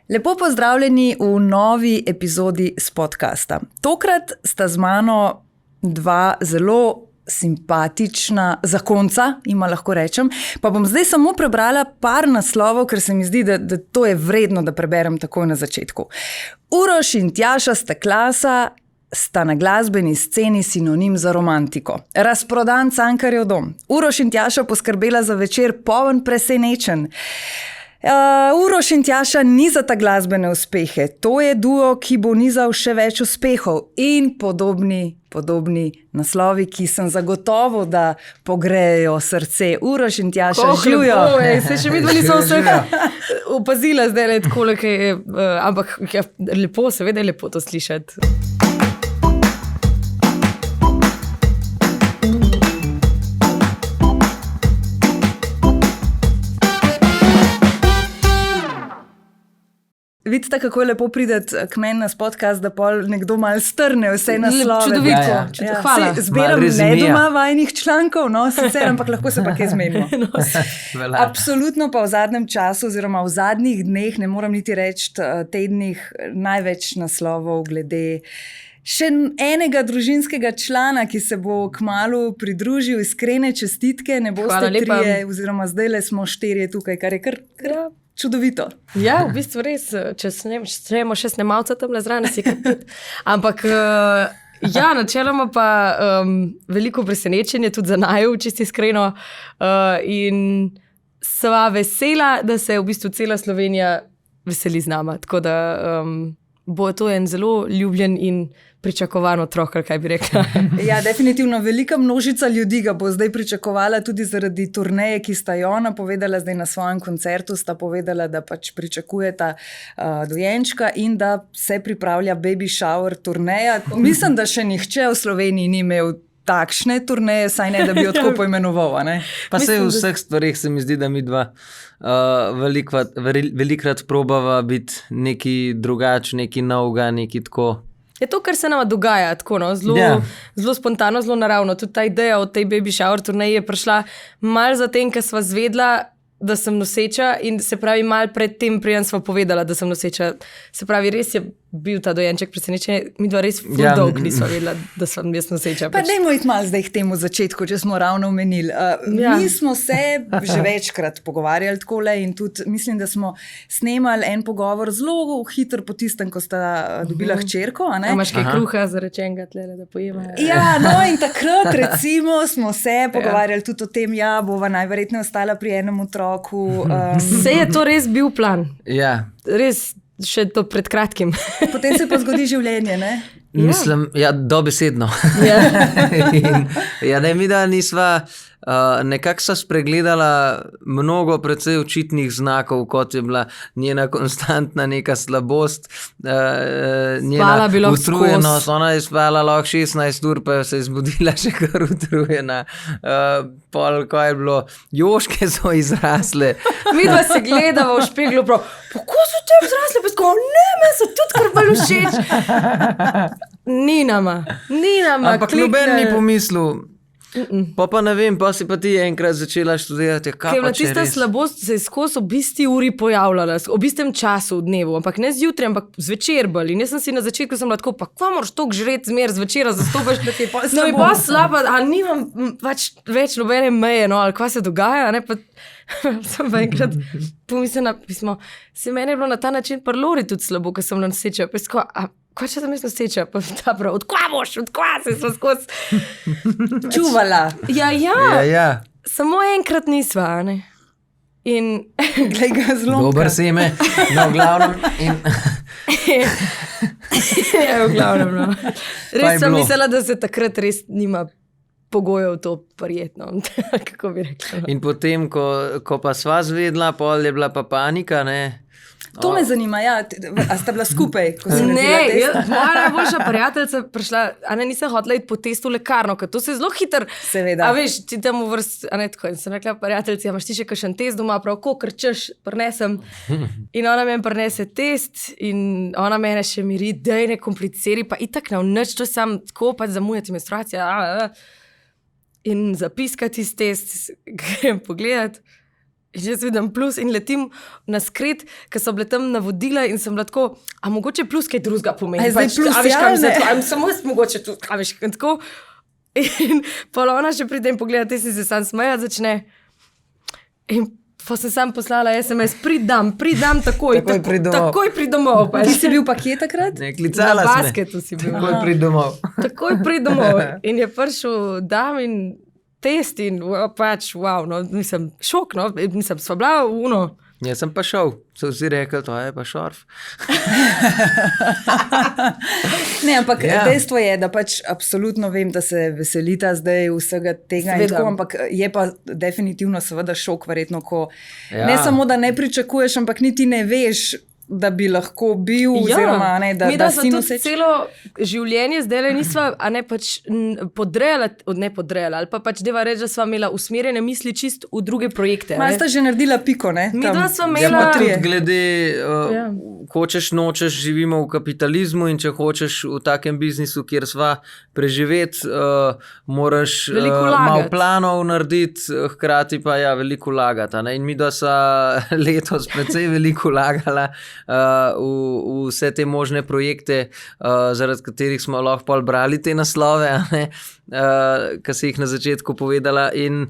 Lepo pozdravljeni v novi epizodi s podcasta. Tokrat sta z mano dva zelo simpatična zakonca, ima lahko rečem, pa bom zdaj samo prebrala par naslovov, ker se mi zdi, da to je vredno, da preberem takoj na začetku. Uroš in Tjaša Steklasa sta na glasbeni sceni sinonim za romantiko. Razprodan Cankarjev dom. Uroš in Tjaša poskrbela za večer poln presenečenj. Uroš in Tjaša nizata glasbene uspehe. To je duo, ki bo nizal še več uspehov in podobni naslovi, ki sem zagotovo, da pogrejejo srce. Uroš in Tjaša živijo. Se še vidno nisem vsega opazila zdaj, ampak lepo, seveda je lepo to slišati. Vidite, kako je lepo prideti k meni na podcast, da pol nekdo malo strne vse naslove. Čudovito. Hvala. Zberam ne doma vajnih člankov, sicer, ampak lahko se pa kaj zmenimo. Absolutno pa v zadnjem času oziroma v zadnjih dneh, ne moram niti reči tednih, največ naslovov glede še enega družinskega člana, ki se bo kmalu pridružil. Iskrene čestitke, ne boste trije, oziroma zdajle smo 4 tukaj, kar je kar čudovito. Ja, v bistvu res, če snemo še snemalca tam zraven, si kar tudi. Ampak ja, načeloma pa veliko presenečenje tudi za naju, čisto iskreno. In sva vesela, da se v bistvu cela Slovenija veseli z nama. Tako da bo to en zelo ljubljen in pričakovan otrok, kaj bi rekla. Ja, definitivno velika množica ljudi ga bo zdaj pričakovala tudi zaradi turneje, ki sta jo napovedala zdaj na svojem koncertu, sta povedala, da pač pričakujeta dojenčka in da se pripravlja baby shower turneja. Mislim, da še nihče v Sloveniji ni imel takšne turneje, saj ne, da bi jo tako poimenoval, ne? Pa se v vseh stvarih se mi zdi, da mi dva velikrat probava biti neki drugač, neki novega, neki tako. Je to, kar se nama dogaja, tako, zelo spontano, zelo naravno. Tudi ta ideja o tej baby shower turneji je prišla malo zatem, ker sva zvedla, da sem noseča, in se pravi malo pred tem, preden sva povedala, da sem noseča. Se pravi, res je bil ta dojenček presenečen. Mi dva res dolgo nisva vedela, da sem jaz noseča. Pa dajmo iti malo zdaj k temu začetku, če smo ravno omenili. Mi smo se že večkrat pogovarjali takole in tudi mislim, da smo snemali en pogovor zelo hitro po tistem, ko sta dobila hčerko. Imaš kaj kruha zarečenega tlele, da pojema? Ja, in takrat recimo smo se pogovarjali tudi o tem, bova najverjetneje ostala pri enem otroku. Se je to res bil plan? Ja. Res še to pred kratkim. Potem se pa zgodi življenje, ne? Mislim, dobesedno. Mi da nisva, nekako sta spregledala mnogo precej očitnih znakov, kot je bila njena konstantna neka slabost, njena utrujenost. Ona je spala lahko 16 ur, pa se je zbudila še kar utrujena. Pol, ko je bilo, joške so izrasle. Mi dva se gledava v špeglu, kako so te izrasle? Pa tako, ne, meni so tudi kar bolj všeč. Ni nama. Ampak noben ni pomislil. Pa ne vem, pa si pa ti enkrat začela študirati. Ker je bila tista slabost, se je skozi ob isti uri pojavljala, ob istem času v dnevu, ampak ne zjutraj, ampak zvečer bolj. In jaz sem si na začetku tako, pa kva moraš toliko žreti zmer zvečera, zastopaš, da ti je pa slabo. No, je pa slaba, a nimam pač več nobene meje, ali kva se dogaja, ne, pa sem pa enkrat pomislila, se meni je bilo na ta način pa Lori tudi slabo, ker sem noseča, pa sko, kaj če sem jaz noseča? Pa ta prav, odkva se smo skozi čuvala. Ja. Samo enkrat nisva, ne? In glej ga zlomka. Dober seme, v glavnem. V glavnem, Res sem mislila, da se takrat res nima pogojev to prijetno, kako bi rekla. In potem, ko pa sva zvedla, pol je bila pa panika, ne? To me zanima, a sta bila skupaj? Ne, moja najboljša prijateljica prišla, nisem hotela iti po testu v lekarno, ker to se zelo hitro. Seveda. A veš, ti tam v vrst, tako, in sem rekla prijateljici, imaš ti še kakšen test doma, prav, ker češ, prinesem. In ona meni prinese test in ona mene še miri, daj ne kompliciri, pa itak ne vnič, to sam tako pač zamujati menstruacija. In zapiskati test, grem pogledat. In jaz vidim plus in letim na skret, ker so bile tam navodila in sem bila tako, a mogoče plus kaj drugega pomeni. Zdaj plus, Samo jaz mogoče tu, a veš, tako. In pa ona še pride in pogleda, ti si se sam smeja začne. In pa sem sam poslala SMS, pridam takoj. Takoj pridomov. Ti si bil pa kje takrat? Ne, klicala na basketu si bil. Takoj pridomov. Takoj pridomov. In je prišel dam in test in pač, wow, no, mislim, šok, no, mislim, sva bila uno. Jaz sem pa šel, so vsi rekli, to je pa šorf. Ne, ampak dejstvo je, da pač absolutno vem, da se veselita zdaj vsega tega in tako, ampak je pa definitivno seveda šok verjetno, ko ne samo, da ne pričakuješ, ampak niti ne veš, da bi lahko bil, oziroma ne, da si noseč. Celo življenje zdaj nisva, a ne pač podrejala, ali pa pač deva reči, da sva imela usmerjene misli čist v druge projekte. Ma sta že naredila piko, ne? Mi dva sva imela... Ja, pa tudi glede, hočeš, nočeš, živimo v kapitalizmu in če hočeš v takem biznisu, kjer sva preživeti, moraš malo planov narediti, hkrati pa veliko lagati. In mi dva sva letos precej veliko lagala v vse te možne projekte, zaradi katerih smo lahko pol brali te naslove, ki si jih na začetku povedala in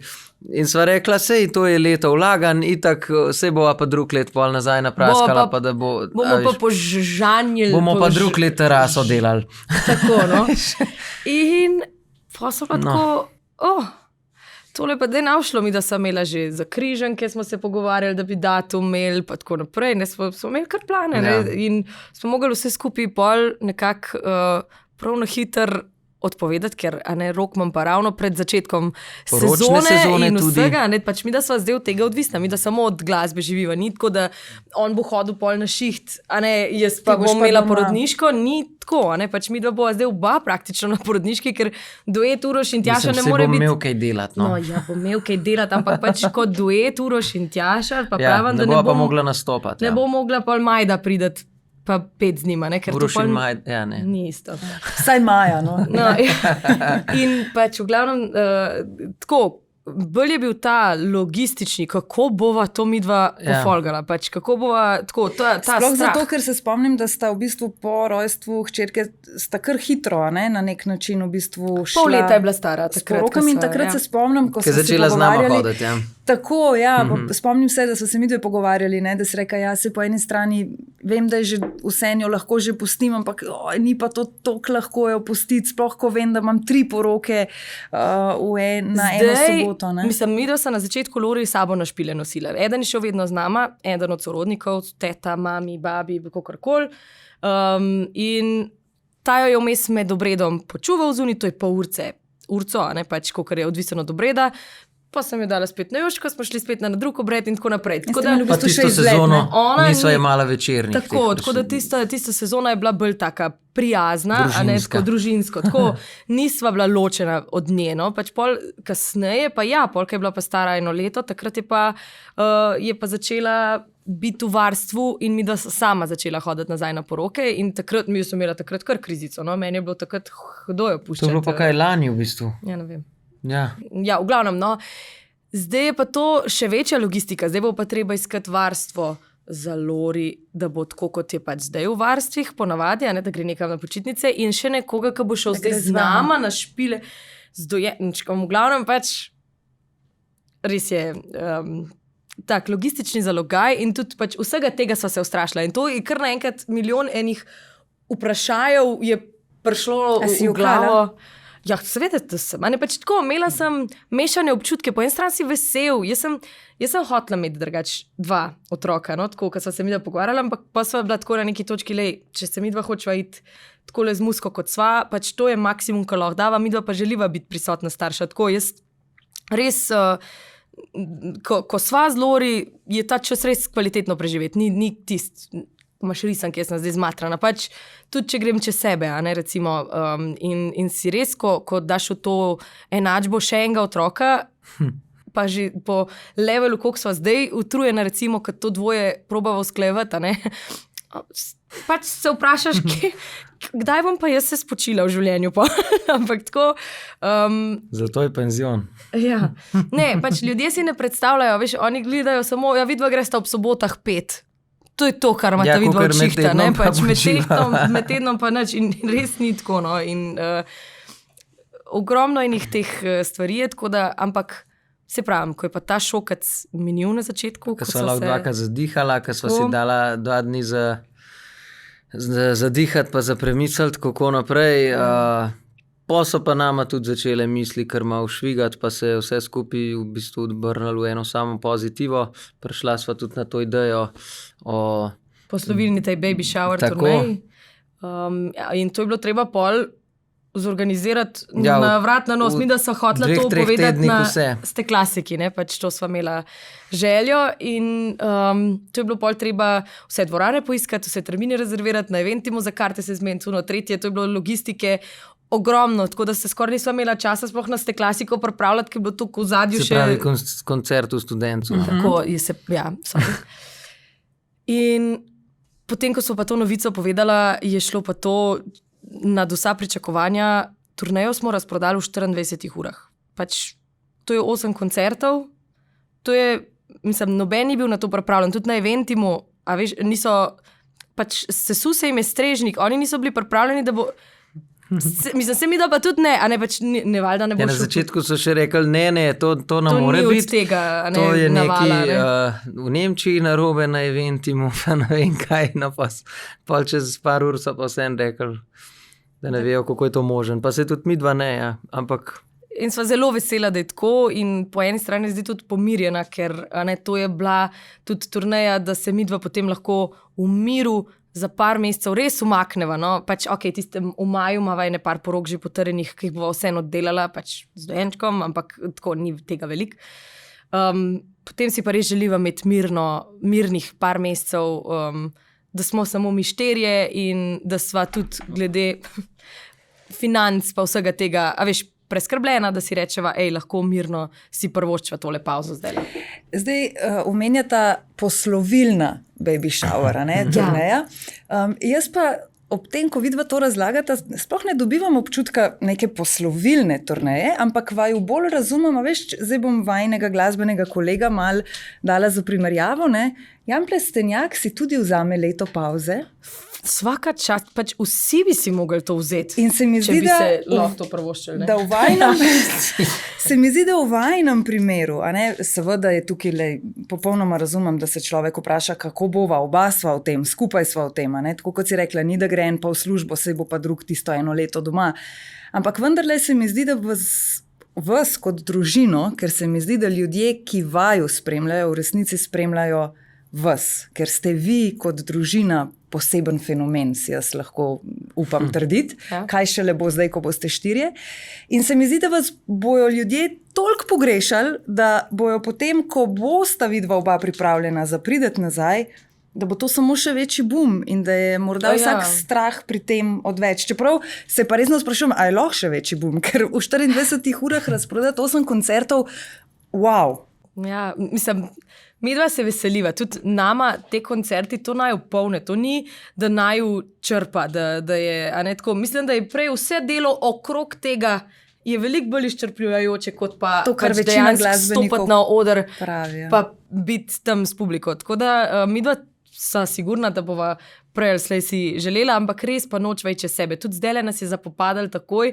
sva rekla, sej to je leto vlagan, itak sej bova pa drug let pol nazaj napraskala, pa da bo... Bomo pa požanjili... Bomo pa drug let teraso delali. Tako, no. In pa so pa tako, tole pa našlo mi, da sem imela že za križanke, smo se pogovarjali, da bi datum imeli, pa tako naprej, ne, smo imeli kar plane, ne, in smo mogli vse skupaj pol nekako prav na hiter odpovedati, ker rok imam pa ravno pred začetkom sezone in vsega, pač mi da sva zdaj od tega odvisna, mi da samo od glasbe živiva, ni tako, da on bo hodil pol na šiht, jaz pa bom imela porodniško, ni tako, pač mi dva bova zdaj oba praktično na porodniški, ker duet Uroš in Tjaša ne more biti... Mislim, se bom imel kaj delati, no. No, bom imel kaj delati, ampak pač kot duet Uroš in Tjaša, pa pravim, da ne bova pa mogla nastopati. Ne bo mogla pol Majda prideti, pa 5 z njima, ne? Ker Uroš in Majda, ne. Ni isto. Saj Maja, no. In pač v glavnem, tako, bolj je bil ta logistični, kako bova to midva pofolgala, pač kako bova, tako, ta sploh strah. Zato, ker se spomnim, da sta v bistvu po rojstvu hčerke sta kar hitro, na nek način v bistvu šla. Pol leta je bila stara takrat. In takrat se spomnim, ko so se začela z nama hoditi, Tako, spomnim se, da so se mi dve pogovarjali, da se reka, se po eni strani vem, da je že vse njo lahko že pustim, ampak ni pa to toliko lahko jo pustiti, sploh ko vem, da imam 3 poroke na eno soboto. Mislim, mi da so na začetku Lori sabo na špile nosile. Eden je šel vedno z nama, eden od sorodnikov, teta, mami, babi, kakorkoli. In ta jo je vmes med obredom počuval zunaj, to je pol urco, pač, kakor je odvisno od obreda. Pa sem jo dala spet na Joško, smo šli spet na drug obred in tako naprej. Pa tisto sezono nisva imala večernih. Tako da tista sezona je bila bolj taka prijazna, družinsko. Tako nisva bila ločena od njeno, pač pol kasneje, pa pol, ko je bila pa stara 1 leto, takrat je pa začela biti v varstvu in mi da sama začela hoditi nazaj na poroke in takrat, mi so imela takrat kar krizico, no, meni je bilo takrat hudo jo puščati. To je bilo pa kaj lani v bistvu. Ja, ne vem. Ja, v glavnem, no. Zdaj je pa to še večja logistika, zdaj bo pa treba iskati varstvo za Lori, da bo tako, kot je pač zdaj v varstvih, ponavadi, da gre nekam na počitnice in še nekoga, ki bo šel zdaj z nama na špile z dojenčkom. V glavnem pač res je tak logistični zalogaj in tudi pač vsega tega sva se ustrašila in to je kar naenkrat milijon enih vprašajev je prišlo v glavo. Ja, seveda, da sem. Pač tako, imela sem mešane občutke. Po eni strani si vesel. Jaz sem hotela imeti drugače 2 otroka, no, tako, ko sva se midva pogovarjala, ampak pa sva bila tako na neki točki, če se midva hočeva iti takole z musko kot sva, pač to je maksimum, ko lahko dava, midva pa želiva biti prisotna starša. Tako, jaz res, ko sva z Lori, je ta čas res kvalitetno preživeti. Ni tisti, imaš risanke, jaz sem zdaj zmatrana, pač tudi če grem čez sebe, recimo, in si res, ko daš v to enačbo še enega otroka, pa že po levelu, koliko sva zdaj utrujena, recimo, kad to dvoje probava usklajevati, pač se vprašaš, kdaj bom pa jaz se spočila v življenju. Ampak tako. Zato je penzion. Ja. Ne, pač ljudje si ne predstavljajo, veš, oni gledajo samo, ja, vidva gresta ob sobotah 5. To je to, kar ima ta vidva od šihta. Pač med tednom pa nič in res ni tako. No. In ogromno enih teh stvari je tako, da, ampak se pravim, ko je pa ta šokec minil na začetku. Ko so lahko dvakrat zadihala, ko so si dala 2 dni za zadihati, pa za premisliti, kako naprej. Pa so pa nama tudi začele misli, kar malo švigati, pa se je vse skupaj v bistvu odbrnilo v eno samo pozitivo. Prišla sva tudi na to idejo o poslovilni tej baby shower turnej. In to je bilo treba pol zorganizirati na vrat na nos. Mi, da so hotela to povedati na ste klasiki, ne? Pač to sva imela željo in to je bilo pol treba vse dvorane poiskati, vse termine rezervirati, na Eventimu za karte se zmeniti, tretje, to je bilo logistike ogromno, tako da se skoraj nisva imela časa sploh na ste klasiko pripravljati, ki je bilo to v zadju še... Se pravi koncert v Studencu. Tako, in potem, ko so pa to novico povedala, je šlo pa to nad vsa pričakovanja. Turnejo smo razprodali v 24 urah. Pač, to je 8 koncertov, to je, mislim, noben ni bil na to pripravljen, tudi na Eventimu, a veš, niso, pač sesul se jim je strežnik, oni niso bili pripravljeni, da bo, mislim, se mi da pa tudi ne, a ne pač ne valjda ne bo na začetku so še rekli, ne, to ne more biti. Tega, ne, to je navala, neki v Nemčiji narobe na Eventimu, pa ne vem kaj, no pa pol čez par ur so pa vsem rekli, da ne vejo, kako je to možen. Pa se tudi midva ne, ja, ampak... In sva zelo vesela, da je tako in po eni strani zdi tudi pomirjena, ker to je bila tudi turneja, da se midva potem lahko v miru za par mesecev res umakneva. No? Pač, tistem v maju imava ene par porok že potrjenih, ki jih bova vseeno oddelala, pač z dojenčkom, ampak tako ni tega veliko. Potem si pa res želiva imeti mirnih par mesecev, da smo samo mi 4 in da sva tudi glede financ pa vsega tega, a veš, preskrbljena, da si rečeva, lahko mirno si prvoščiva tole pauzo zdaj. Zdaj omenjata poslovilna baby shower, turneja. Jaz pa ob tem, ko vidva to razlagata, sploh ne dobivam občutka neke poslovilne turneje, ampak vaju bolj razumem, veš, zdaj bom vajnega glasbenega kolega mal dala za primerjavo, ne? Jan Plestenjak si tudi vzame leto pauze. Svaka čast, pač vsi bi si mogli to vzeti. In se mi zdi, da se lahko to prvoščili. Se mi zdi, da v vajnem primeru, seveda je tukaj popolnoma razumem, da se človek vpraša, kako bova, oba sva v tem, skupaj sva v tem, tako kot si rekla, ni da gre en pa v službo, saj bo pa drug tisto 1 leto doma. Ampak vendarle se mi zdi, da vas kot družino, ker se mi zdi, da ljudje, ki vaju spremljajo, v resnici spremljajo vas, ker ste vi kot družina poseben fenomen, si jaz lahko upam trditi, kaj šele bo zdaj, ko boste 4. In se mi zdi, da vas bojo ljudje toliko pogrešali, da bojo potem, ko bosta vidva oba pripravljena za prideti nazaj, da bo to samo še večji boom in da je morda vsak strah pri tem odveč. Čeprav se pa resno sprašujem, a je lahko še večji boom, ker v 24 urah razprodati 8 koncertov, wow. Ja, mislim, midva se veseliva, tudi nama te koncerti to naju polne, to ni, da naju črpa, da je, tako, mislim, da je prej vse delo okrog tega je veliko bolj izčrpljujoče, kot pa to, kar pač večina glasbenikov stopati na oder, pravi, pa biti tam s publiko. Tako da midva sta sigurna, da bova prej ali slej si želela, ampak res pa noč več sebe. Tudi zdaj nas je zapopadali takoj,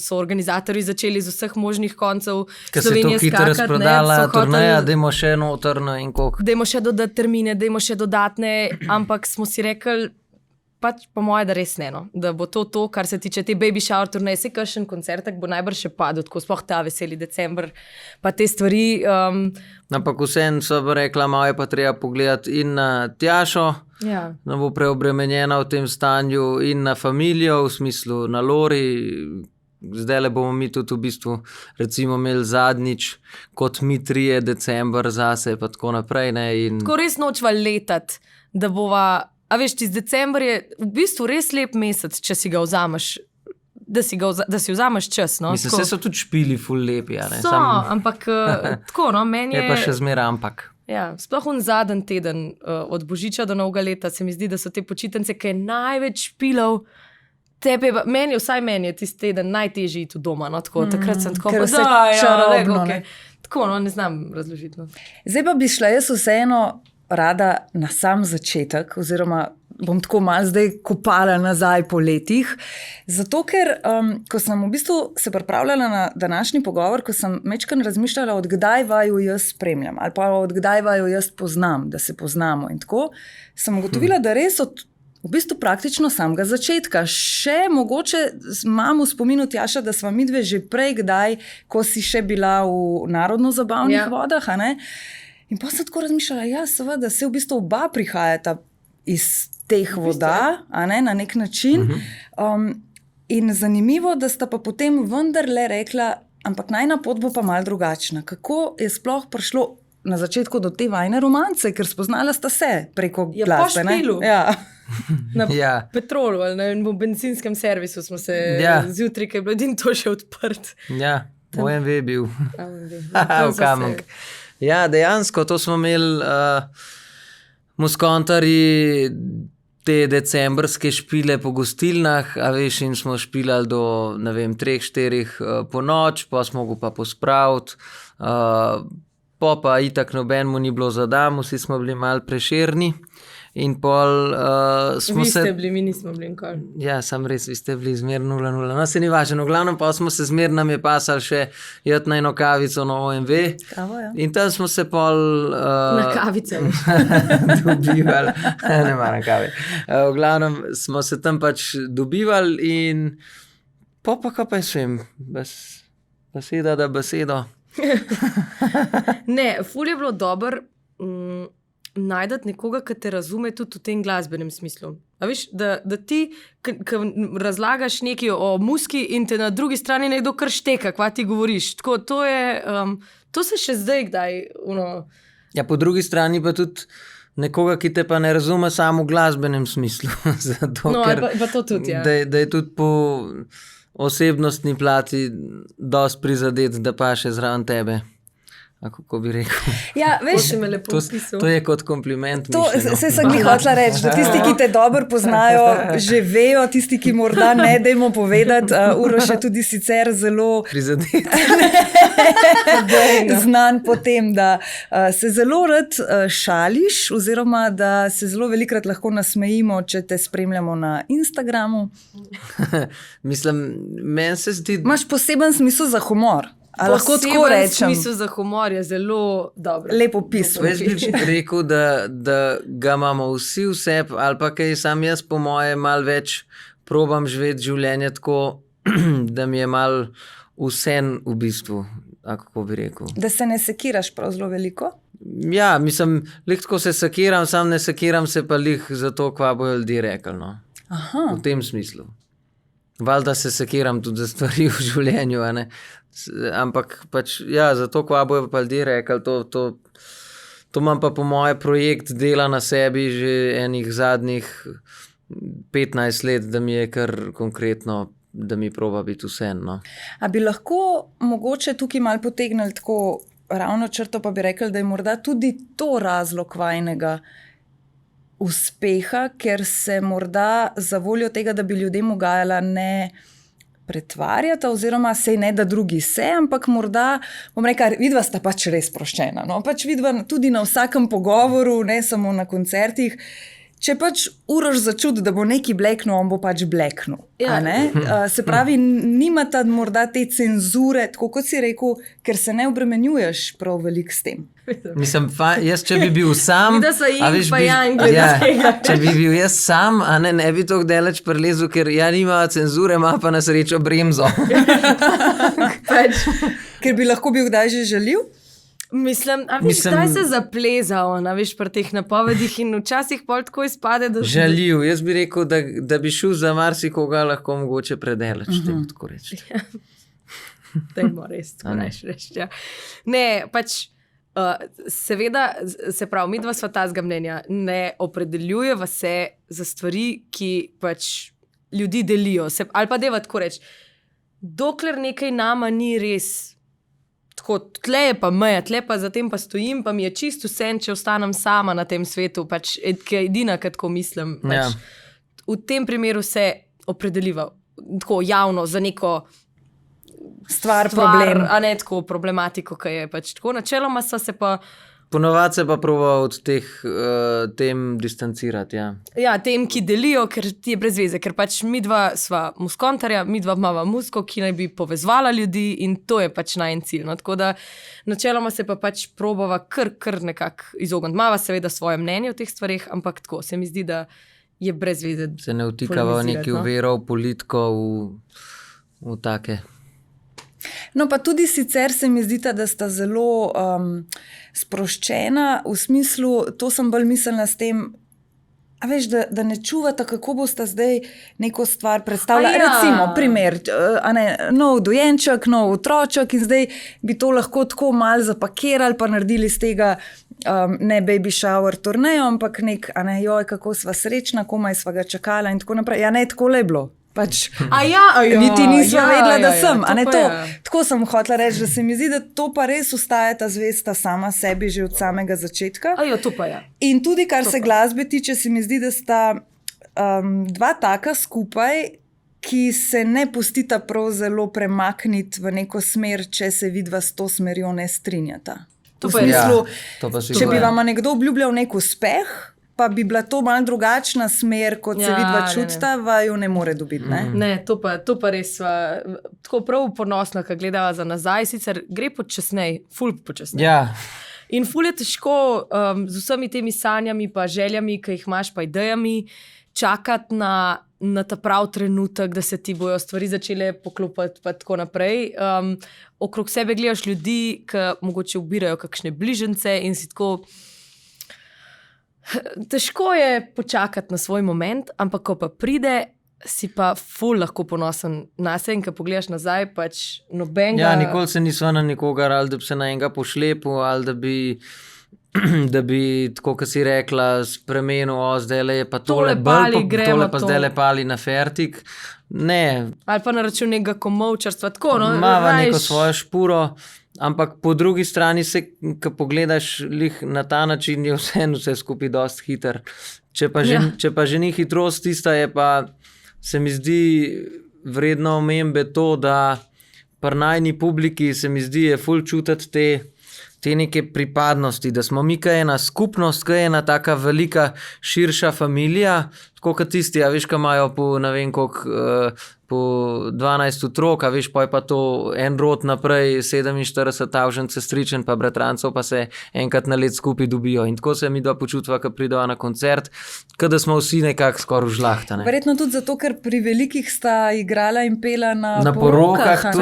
so organizatorji začeli z vseh možnih koncev Slovenije skakati. Ker se to hitro razprodala turneja, dajmo še notrno in koliko. Dajmo še dodati termine, dajmo še dodatne, ampak smo si rekli, pač po moje, da res ne, no. Da bo to, kar se tiče te baby shower turneje, se kakšen koncertek bo najbrž še padel, tako sploh ta veseli december, pa te stvari. Ampak vseeno so rekla, malo je pa treba pogledati in na Tjašo, da bo preobremenjena v tem stanju, in na familijo, v smislu na Lori. Zdaj bomo mi tudi v bistvu recimo imeli zadnjič kot mi 3 december zase pa tako naprej. Ne, in... Tako res nočva letati, da bova, a veš, tisti december je v bistvu res lep mesec, če si ga vzameš, da si vzameš čas. No? Mislim, se so tudi špili ful lepi. So, ampak tako, no, meni je pa še zmeraj ampak. Ja, sploh zadnji teden od Božiča do Novega leta se mi zdi, da so te počitnice, ki je največ špilov. Meni je tisti teden najtežji iti doma. No, tako, takrat sem tako čarobno. Tako, no, ne znam razložiti. No. Zdaj pa bi šla jaz vseeno rada na sam začetek, oziroma bom tako malo zdaj kopala nazaj po letih. Zato, ker ko sem v bistvu se pripravljala na današnji pogovor, ko sem mečkano razmišljala, od kdaj vaju jaz spremljam ali pa od kdaj vaju jaz poznam, da se poznamo in tako, sem ugotovila, da res od v bistvu praktično samega začetka. Še mogoče imam v spominu, Tjaša, da sva midve že prej kdaj, ko si še bila v narodno-zabavnih vodah, a ne? In pa sem tako razmišljala, ja, seveda, se v bistvu oba prihajata iz teh voda, a ne, na nek način. In zanimivo, da sta pa potem vendarle rekla, ampak najina pot bo pa malo drugačna. Kako je sploh prišlo na začetku do te vajne romance, ker spoznala sta se preko glasbe, ne? Po špilu. Ja. Na petrolu ali v benzinskem servisu smo se zjutraj, ker je bilo edino to še odprt. Ja, OMV je bil. V Kamnik. Ja, dejansko, to smo imeli muskontarji te decembrske špile po gostilnah, a veš, in smo špilali do, ne vem, 3-4 po noč, pa smo go pa pospraviti, pa itak nobenemu ni bilo zadam, vsi smo bili malo prešerni. In pol smo se... Vi ste bili, mi nismo bili nikoli. Ja, sam res, vi ste bili zmer 0-0. No, se ni važno. V glavnem pa smo se zmer, nam je pasali še jeti na eno kavico na OMV. Kavo, ja. In tam smo se pol... Na kavice. dobivali. Ne maram kave. V glavnem smo se tam pač dobivali in pa kaj pa vem, beseda da besedo. Ne, ful je bilo dobro najdati nekoga, ki te razume tudi v tem glasbenem smislu. A veš, da ti, ki razlagaš nekaj o muski in te na drugi strani nekdo kar šteka, kva ti govoriš. Tako, to se še zdaj kdaj... Ja, po drugi strani pa tudi nekoga, ki te pa ne razume samo v glasbenem smislu. Zato, ker, pa to tudi, ja. Da je tudi po osebnostni plati dosti prizadet, da pa še zraven tebe. Kako bi rekel? Ja, veš, to je kot kompliment. Se sem mi hotela reči, da tisti, ki te dobro poznajo, že vejo, tisti, ki morda ne, dajmo povedati, Uroš je tudi sicer zelo prizadet. Znan po tem, da se zelo rad šališ, oziroma da se zelo velikrat lahko nasmejimo, če te spremljamo na Instagramu. Mislim, meni se zdi... Imaš poseben smisel za humor. Lahko tako rečem. Smisel za humor je zelo dobro. Lepo pismo. Jaz bi rekel, da ga imamo vsi v sebi, ali pa kaj sam jaz po moje malo več probam živeti življenje tako, da mi je malo vsem v bistvu, kako bi rekel. Da se ne sekiraš prav zelo veliko? Ja, mislim, lih tako se sekiram, sam ne sekiram se pa lih zato, kva bojo ljudje rekli, no. Aha. V tem smislu. Valjda se sekiram tudi za stvari v življenju, a ne. Ampak pač, ja, zato kva bojo pa ljudje rekli, to imam pa po moje projekt dela na sebi že enih zadnjih 15 let, da mi je kar konkretno, da mi proba biti vsem, no. A bi lahko mogoče tukaj malo potegnili tako ravno črto, pa bi rekli, da je morda tudi to razlog vajnega uspeha, ker se morda za voljo tega, da bi ljudem ugajala, ne pretvarjata, oziroma sej ne, da drugi se, ampak morda, bom rekla, vidva sta pač res sproščena. No? Pač vidva tudi na vsakem pogovoru, ne samo na koncertih, če pač Uroš začuti, da bo neki bleknil, on bo pač bleknil. Ja. Se pravi, nimata morda te cenzure, tako kot si rekel, ker se ne obremenjuješ prav veliko s tem. Mislim, jaz, če bi bil sam... Da so jim pa jangi. Če bi bil jaz sam, a ne bi toliko daleč prelezel, ker ja nima cenzure, ima pa na srečo bremzo. Ker bi lahko bil kdaj že žaljiv? Mislim, kdaj se zaplezal, veš, pri teh napovedih in včasih pol tako izpade, da... Žaljiv, jaz bi rekel, da bi šel za marsikoga lahko mogoče predelač, tem tako reči. Dajmo res, tako reči, ja. Ne, pač, seveda, se pravi, midva sva tazga mnenja, ne opredeljujeva se za stvari, ki pač ljudi delijo, ali pa deva tako reči, dokler nekaj nama ni res tako, tle je pa meja, tle pa zatem pa stojim, pa mi je čisto vse, če ostanem sama na tem svetu, pač ki je edina, tako mislim. Pač, v tem primeru se opredeliva tako javno za neko stvar problem. A ne tako problematiko, ki je pač tako. Načeloma so se pa... Ponovadi se pa proba od teh tem distancirati. Ja, tem, ki delijo, ker ti je brez veze, ker pač midva sva muskontarja, midva imava musko, ki naj bi povezvala ljudi in to je pač najen cilj. No? Tako da načeloma se pa pač probava kar nekako izogniti. Mava seveda svoje mnenje o teh stvareh, ampak tako se mi zdi, da je brez veze. Se ne vtikava v neki verov, politiko, v take. No, pa tudi sicer se mi zdi, da sta zelo sproščena, v smislu, to sem bolj mislila s tem, a veš, da ne čuvata, kako bosta zdaj neko stvar predstavljala. Recimo, primer, nov dojenček, nov otroček in zdaj bi to lahko tako malo zapakirali, pa naredili z tega ne baby shower turnejo, ampak joj, kako sva srečna, komaj sva ga čakala in tako naprej. Ja, ne, tako le bilo. Pač, niti nisem vedela, da sem. Tako sem hotela reči, da se mi zdi, da to pa res ostaja ta zvesta sama sebi že od samega začetka. To pa je. In tudi, kar se glasbe tiče, se mi zdi, da sta dva taka skupaj, ki se ne pustita prav zelo premakniti v neko smer, če se vidva s to smerjo ne strinjata. V smislu, če bi vam nekdo obljubljal nek uspeh, pa bi bila to malo drugačna smer, kot se vidva čutita, vaju ne more dobiti. Ne, to pa res tako prav ponosno, ko gledava za nazaj, sicer gre počasnej, ful počasnej. Ja. In ful je težko z vsemi temi sanjami, pa željami, ki jih imaš, pa idejami, čakati na ta prav trenutek, da se ti bojo stvari začele poklopati, pa tako naprej. Okrog sebe gledaš ljudi, ki mogoče ubirajo kakšne bližnjice in si tako... Težko je počakati na svoj moment, ampak ko pa pride, si pa ful lahko ponosen na se in ko pogledaš nazaj, pač nobenega... Ja, nikoli se nisva na nikogar, ali da bi se na enega pošlepil, ali da bi, tako kot si rekla, spremenil, zdajle je pa tole pa zdajle pali na fertik. Ne. Ali pa na račun nekega komovčarstva, tako, no. Mava neko svojo špuro, ampak po drugi strani se, ko pogledaš lih na ta način, je vse skupaj dosti hiter. Če pa že ni hitrost tista, je pa, se mi zdi vredno omembe to, da pri najni publiki se mi zdi, je ful čutiti te neke pripadnosti, da smo mi kaj ena skupnost, kaj ena taka velika, širša familija, tako kot tisti, a veš, kaj imajo po, ne vem koliko, po 12 otrok, a veš, pa je pa to en rod naprej, 47 sestričen, pa bratrancov, pa se enkrat na let skupaj dobijo. In tako se mi dva počutva, ko prideva na koncert, kada smo vsi nekako skoraj v žlahta. Verjetno tudi zato, ker pri velikih sta igrala in pela na porokah.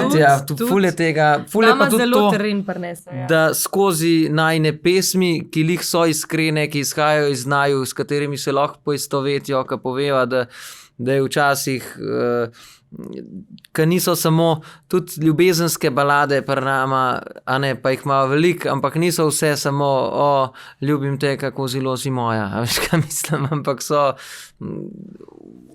Tudi ful je tega. Ful je pa tudi zelo to, teren prinese, da skozi najne pesmi, ki lih so iskrene, ki izhajajo iz naju, s katerimi se lahko poistovetijo, ki poveva, da je včasih, ki niso samo tudi ljubezenske balade pri nama, a ne, pa jih ima veliko, ampak niso vse samo ljubim te, kako zelo si moja, a veš, kaj mislim, ampak so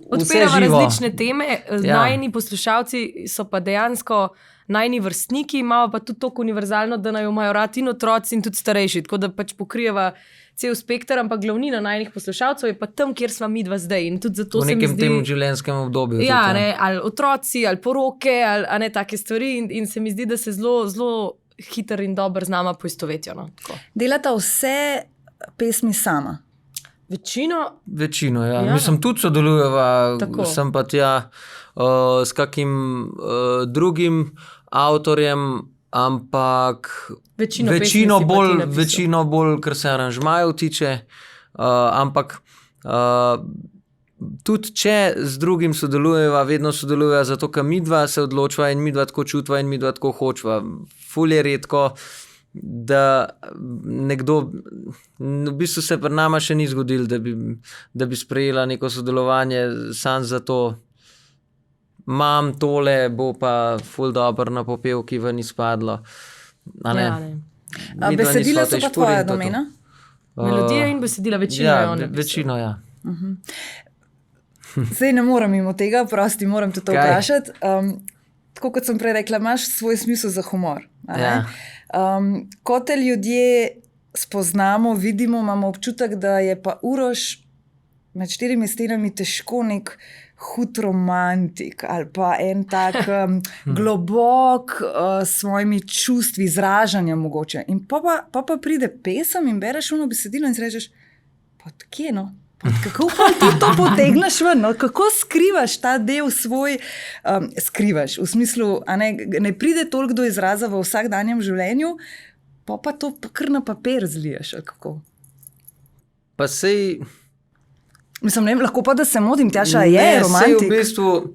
odpirava različne teme, najni poslušalci so pa dejansko najni vrstniki, imamo pa tudi toliko univerzalno, da naj jo imajo radi in otroci in tudi starejši, tako da pač pokrijeva cel spekter, ampak glavnina najnih poslušalcev je pa tam, kjer sva midva zdaj. In tudi zato v nekem tem življenjskem obdobju. Ja, ne, ali otroci, ali poroke, ali ne take stvari in se mi zdi, da se zelo hiter in dober z nama poistovetijo. No, delata vse pesmi sama? Večino, ja. Mislim, tudi sodelujeva, sem pa tja s kakim drugim avtorjem, ampak večino bolj, kar se aranžmajev tiče, ampak tudi če z drugim sodelujeva, vedno sodelujeva zato, ker midva se odločva in midva tako čutva in midva tako hočva. Ful je redko, da nekdo, v bistvu se pri nama še ni zgodilo, da bi sprejela neko sodelovanje sam zato, imam tole, bo pa ful dobro na popevki ven izpadlo. Besedila so pa tvoja domena? Melodija in besedila, večino, ja. Zdaj ne morem mimo tega, prosti, moram te to vprašati. tako kot sem prej rekla, imaš svoj smisel za humor. Ja. Ko te ljudje spoznamo, vidimo, imamo občutek, da je pa Uroš med 4 stenami težko nek hud romantik ali pa en tak globok s svojimi čustvi, izražanja mogoče. In pa pride pesem in bereš ono besedilo in si rečeš, pod kje no? Kako pa ti to potegneš ven? No? Kako skrivaš ta del svoj, skrivaš v smislu, ne pride toliko do izraza v vsakdanjem življenju, pa to kar na papir zliješ, ali kako? Pa sej... Mislim, ne vem, lahko pa, da se motim, Tjaša je romantik. Sej v bistvu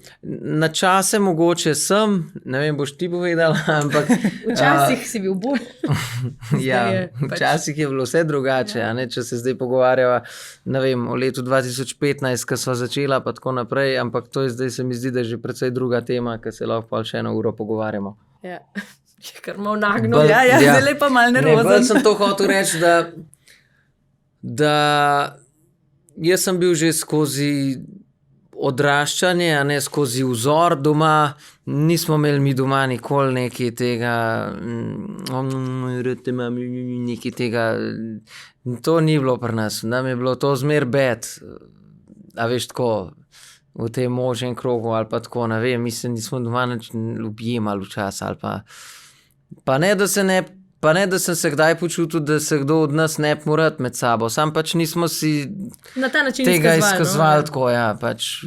na čase mogoče sem, ne vem, boš ti povedala, ampak... Včasih si bil bolj. Ja, včasih je bilo vse drugače, a ne, če se zdaj pogovarjava, ne vem, o letu 2015, ko sva začela, pa tako naprej, ampak to je zdaj se mi zdi, da je že precej druga tema, ki se lahko pa še 1 uro pogovarjamo. Ja, je kar malo nagnil. Ja, zdaj pa malo nervozen. Bolj sem to hotel reči, da jaz sem bil že skozi odraščanje, a ne skozi vzor doma, nismo imeli mi doma nikoli nekaj tega, nekaj tega, to ni bilo pri nas, nam je bilo to zmer bed, a veš tako, v tem možnem krogu ali pa tako, ne vem, mislim, nismo doma objemali včasih ali pa ne, da sem se kdaj počutil, da se kdo od nas ne bi moral med sabo. Sam pač nismo si na ta način tega izkazovali tako, ja, pač.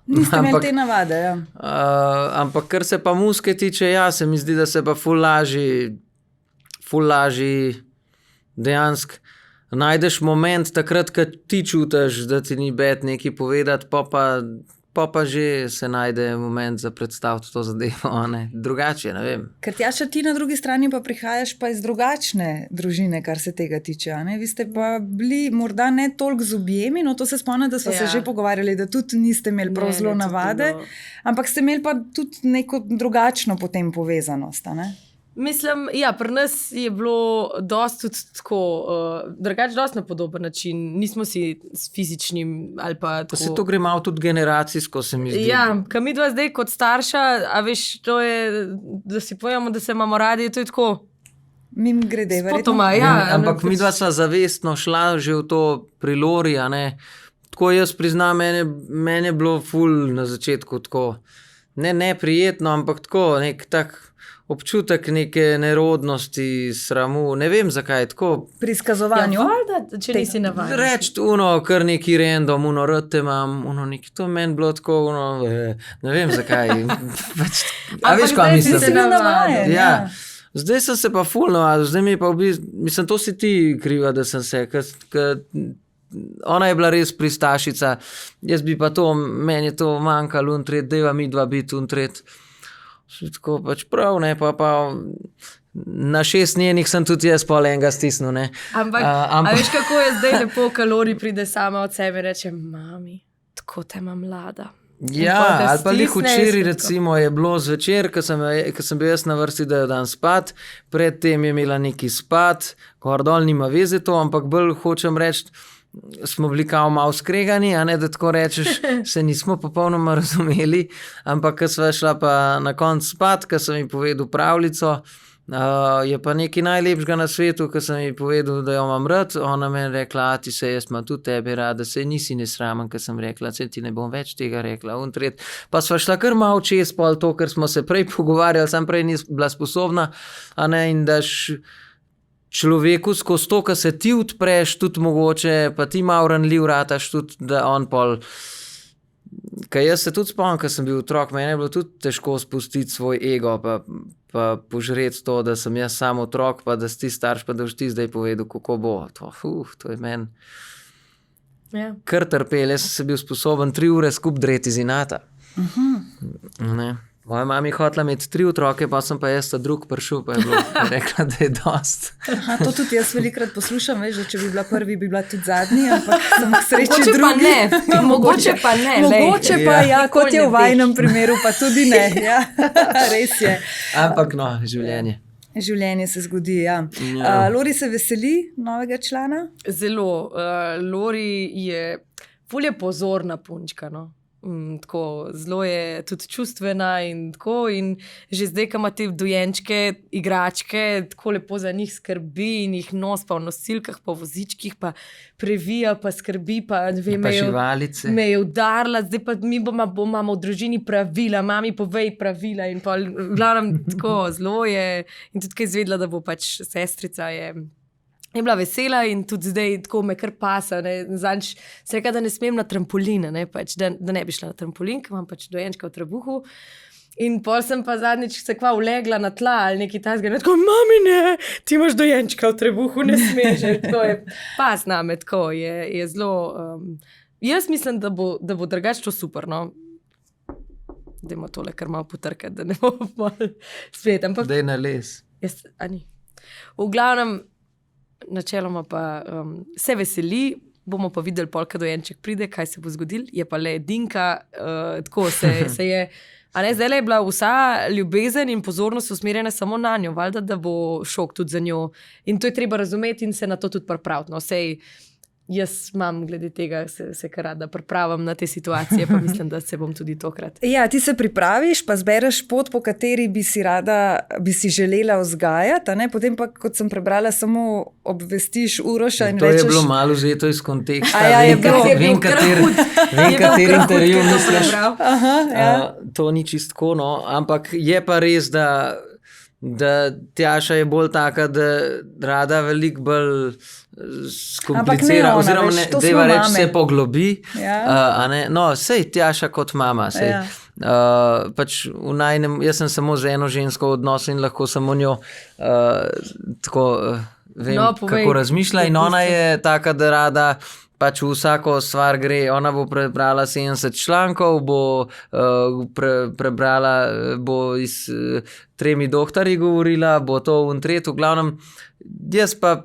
Niste imeli te navade, ja. Ampak kar se pa muzike tiče, ja, se mi zdi, da se pa ful lažji dejansko najdeš moment takrat, ko ti čutiš, da ti ni bed nekaj povedati, pa že se najde moment za predstaviti to zadevo, ne? Drugače, ne vem. Ker Tjaša, ti na drugi strani pa prihajaš pa iz drugačne družine, kar se tega tiče, ne? Vi ste pa bili morda ne toliko z objemi, no to se spomnim, da smo se že pogovarjali, da tudi niste imeli prav zelo navade, ampak ste imeli pa tudi neko drugačno potem povezanost, ne? Mislim, ja, pri nas je bilo dosti tudi tako, drugače dosti na podoben način, nismo si s fizičnim ali pa tako. Pa se to gre malo tudi generacijsko, se mi zdi. Ja, ka mi dva zdaj kot starša, a veš, to je, da si povemo, da se imamo radi, to je tako. Mim grede, verjetno. Spotoma, ja. Ampak mi dva sva zavestno šla že v to pri Lori, a ne. Tako jaz priznam, meni je bilo ful na začetku tako, ne neprijetno, ampak tako, nek tak občutek neke nerodnosti, sramu, ne vem zakaj, tako. Pri izkazovanju? Ja, valjda, če nisi navajen. Reči kar neki random, rate imam, neki, to meni bilo tako, ne vem zakaj. A veš, kaj mislim? Zdaj si bil navajen, ja. Zdaj sem se pa ful navadil, zdaj mi je pa mislim, to si ti kriva, da sem se, ona je bila res pristašica, jaz bi pa to, meni je to manjkalo, deva mi dva biti, tako pač prav, ne, pa na 6 njenih sem tudi jaz pol enega stisnil, ne. Ampak, a veš, kako je zdaj lepo, ko Lori pride sama od sebe in reče, mami, tako te ima mlada. Ja, ali pa lih včeraj recimo je bilo zvečer, ko sem bil jaz na vrsti, da jo dam spat, predtem je imela neki spat, gor dol nima veze to, ampak bolj hočem reči, smo bili kao malo skregani, a ne, da tako rečeš, se nismo popolnoma razumeli, ampak ko sva šla pa na konc spat, ko sem ji povedal pravljico, je pa nekaj najlepšega na svetu, ko sem ji povedal, da jo imam rad, ona meni rekla, ti se jaz imam tudi tebe rada, se nisi nesramen, ko sem rekla, se ti ne bom več tega rekla, pa sva šla kar malo čez pol to, ker smo se prej pogovarjali, sam prej nis bila sposobna, a ne, in daš človeku skozi to, ko se ti odpreš, tudi mogoče, pa ti malo ranljiv rataš, tudi da on pol, kaj jaz se tudi spomnim, ko sem bil otrok, meni je bilo tudi težko spustiti svoj ego, pa požreti to, da sem jaz sam otrok, pa da si ti starš, pa da boš ti zdaj povedal, kako bo. To je meni kar trpel, jaz sem se bil sposoben 3 ure skup dreti iz inata. Ne. Moja mama je hotela imeti 3 otroke, pa sem pa jaz ta drug prišel, pa je bilo rekla, da je dost. To tudi jaz velikrat poslušam, veš, da če bi bila prvi, bi bila tudi zadnji, ampak sem k sreči drugi. Mogoče pa ne. Mogoče pa ja, kot je v vajnem primeru, pa tudi ne. Ja, res je. Ampak no, življenje. Življenje se zgodi, ja. Lori se veseli novega člana? Zelo. Lori je ful je pozorna punčka, no. tako, zelo je tudi čustvena in tako. In že zdaj, ko ima te dojenčke, igračke, tako lepo za njih skrbi in jih nos pa v nosilkah, pa v vozičkih, pa previja, pa skrbi. Pa živalice. Me je udarila, zdaj pa mi imamo v družini pravila, mami povej pravila. In pa v glavnem tako zelo je. In tudi, kaj izvedela, da bo pač sestrica je bila vesela in tudi zdaj tako me kar pasa. Zadnjič se reka, da ne smem na trampoline, pač, da ne bi šla na trampolin, ker imam pač dojenčka v trebuhu. In pol sem pa zadnjič se kva ulegla na tla ali nekaj tasga. In tako, mami ne, ti imaš dojenčka v trebuhu, ne smeš. Tako je pas name, tako je zelo... jaz mislim, da bo drugače to super, no. Dajmo tole kar malo potrkati, da ne bo malo spet. Daj na les. V glavnem, načeloma pa se veseli, bomo pa videli pol, kad dojenček pride, kaj se bo zgodil, je pa le edinka, tako se je, a ne, zdaj je bila vsa ljubezen in pozornost usmerjena samo na njo, valjda, da bo šok tudi za njo in to je treba razumeti in se na to tudi pripraviti, no, sej jaz imam glede tega se kar rada pripravim na te situacije, pa mislim, da se bom tudi tokrat. Ja, ti se pripraviš, pa zbereš pot, po kateri bi si želela vzgajati, a ne? Potem pa, kot sem prebrala, samo obvestiš Uroša in rečeš... To je bilo malo vzeto iz konteksta. Vem, kateri intervju misliš. To ni čistko, no, ampak je pa res, da Tjaša je bolj taka, da rada veliko bolj skomplicira, oziroma deva reči, se poglobi. Ja. No, sej Tjaša kot mama. Sej. Ja. Pač jaz sem samo z eno žensko v odnosu in lahko samo njo tako vem, kako razmišlja. In ona je taka, da rada pač v vsako stvar gre. Ona bo prebrala 70 člankov, bo prebrala, bo iz 3 doktorji govorila, bo to v tretju. V glavnem, jaz pa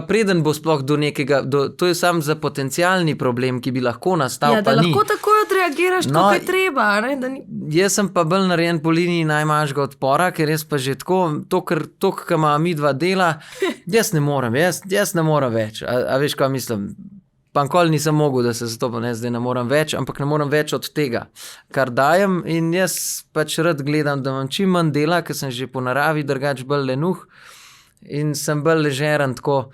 preden bo sploh do nekega, to je sam za potencialni problem, ki bi lahko nastal, pa ni. Ja, da lahko takoj odreagiraš, tako je treba. Jaz sem pa bolj narejen po liniji najmanjšega odpora, ker jaz pa že tako, to, kar ima midva dela, jaz ne morem več. A veš, kaj mislim? Pa nikoli nisem mogel, da se zato zdaj ne morem več, ampak ne morem več od tega, kar dajem in jaz pač rad gledam, da imam čim manj dela, ker sem že po naravi drugač bolj lenuh in sem bolj ležeren, tako.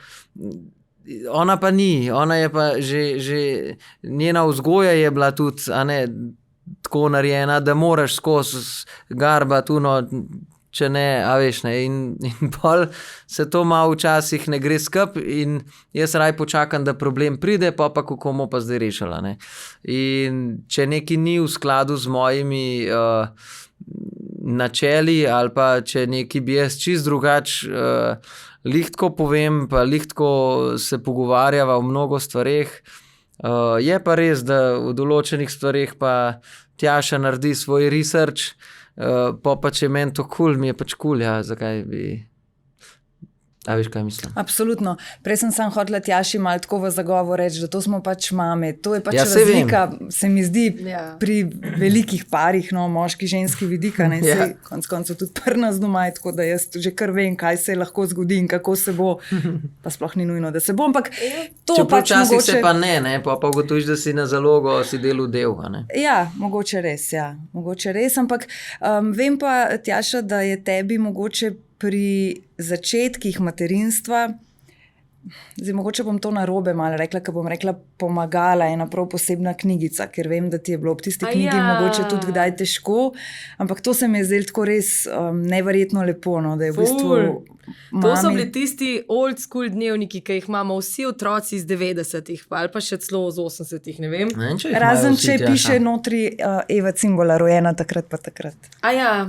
Ona pa ni, ona je pa že njena vzgoja je bila tudi, a ne, tako narejena, da moraš skozi garbati, če ne, a veš ne, in pol se to malo včasih ne gre skup in jaz raj počakam, da problem pride, pa kako bomo pa zdaj rešila, ne. In če nekaj ni v skladu z mojimi načeli ali pa če nekaj bi jaz čist drugač lihtko povem, pa lihtko se pogovarjava o mnogo stvareh, je pa res, da v določenih stvareh pa Tjaša naredi svoj research, pa če je meni to cool, mi je pač cool, ja, zakaj bi... A veš, kaj mislim? Absolutno. Prej sem hotela Tjaši malo tako v zagovor reči, da to smo pač mame. To je pač razlika, se mi zdi, pri velikih parih, no, moški, ženski vidika, ne, sej konec koncev tudi pri nas doma je tako, da jaz že kar vem, kaj se lahko zgodi in kako se bo, pa sploh ni nujno, da se bo, ampak to pač mogoče... Časih se pa ne, pa ugotoviš, da si na zalogo, si delu del, ne? Ja, mogoče res, ampak vem pa, Tjaša, da je tebi mogoče pri začetkih materinstva, zdaj mogoče bom to narobe malo rekla, ker bom rekla pomagala ena prav posebna knjigica, ker vem, da ti je bilo ob tisti knjigi mogoče tudi kdaj težko, ampak to se mi je zdelo tako res neverjetno lepo, no, da je v bistvu mami... To so bili tisti old school dnevniki, ki jih imamo vsi otroci iz 90-ih, ali pa še celo z 80-ih, ne vem. Razen, če piše notri Eva Cimbola, rojena takrat pa takrat. Ja.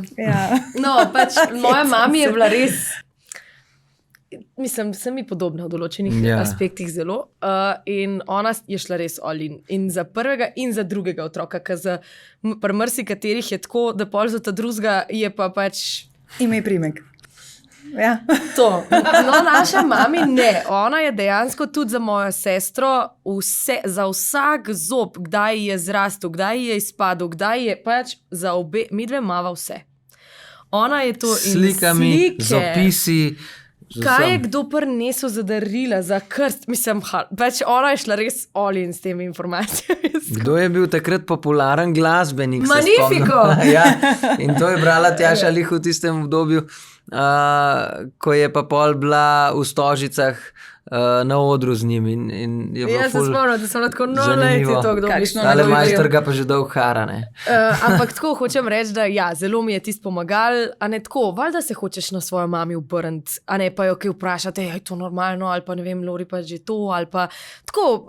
No, pač moja mami je bila res... Mislim, sem mi podobna v določenih aspektih zelo in ona je šla res all in. In za prvega in za drugega otroka, ker za pri marsikaterih je tako, da pol za ta drugega je pa pač... Ime primek. Ja. To. No, naša mami ne. Ona je dejansko tudi za mojo sestro za vsak zob, kdaj je zrastel, kdaj je izpadel, kdaj je pač za obe, midve mava vse. Ona je to slikami, z opisi... Kaj je kdo prinesel za darila, za krst? Mislim, pač ona je šla res all-in s temi informacijami. Kdo je bil takrat popularen glasbenik? Magnifico! Ja, in to je brala Tjaša Lih v tistem obdobju, ko je pa pol bila v Stožicah na odru z njim. Jaz se spomnim, da sem lahko nolejti to, kdo bi šlo. Ale majster ga pa že dolg hara, ne? Ampak tako hočem reči, da ja, zelo mi je tisto pomagal, a ne tako, valjda se hočeš na svojo mami obrniti, a ne pa jo kaj vprašati, je to normalno, ali pa ne vem, Lori pa že to, ali pa tako,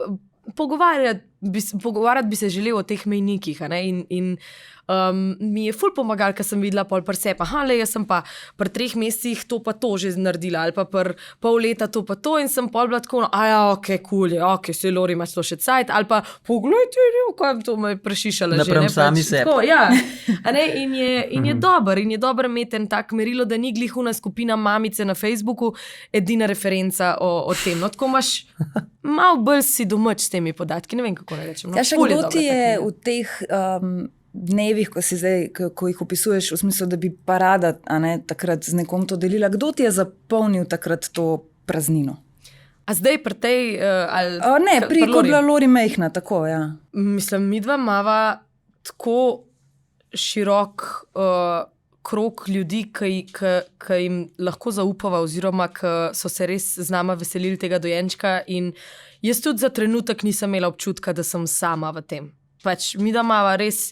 pogovarjati bi se želel o teh mejnikih, a ne, in mi je ful pomagal, ker sem videla pol pri sebi, jaz sem pa pri 3 mesecih to pa to že naredila, ali pa pri pol leta to pa to in sem pol bila tako, ok, cool je, ok, se Lori imaš to še cajt, ali pa poglejte, kaj to me prešišala že. Naprem sami sebi. Ja, a ne, in je dobro imeti en tak merilo, da ni glihuna skupina mamice na Facebooku edina referenca o tem. No, tako imaš malo bolj si domač s temi podatki, ne vem, kako ne rečem. Ja, še kdo ti je v teh dnevih, ko jih opisuješ, v smislu, da bi pa rada takrat z nekom to delila, kdo ti je zapolnil takrat to praznino? A zdaj pri tej... ne, ko bila Lori mejhna, tako, ja. Mislim, midva mava tako širok krog ljudi, ki jim lahko zaupava oziroma ki so se res z nama veselili tega dojenčka in jaz tudi za trenutek nisem imela občutka, da sem sama v tem. Pač midva mava res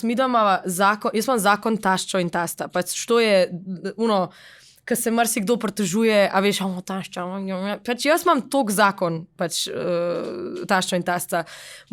midva mava zakon, jaz imam zakon taščo in tasta, pač to je ko se marsikdo pritožuje, a veš, tašča, pač jaz imam tok zakon, pač taščo in tasta.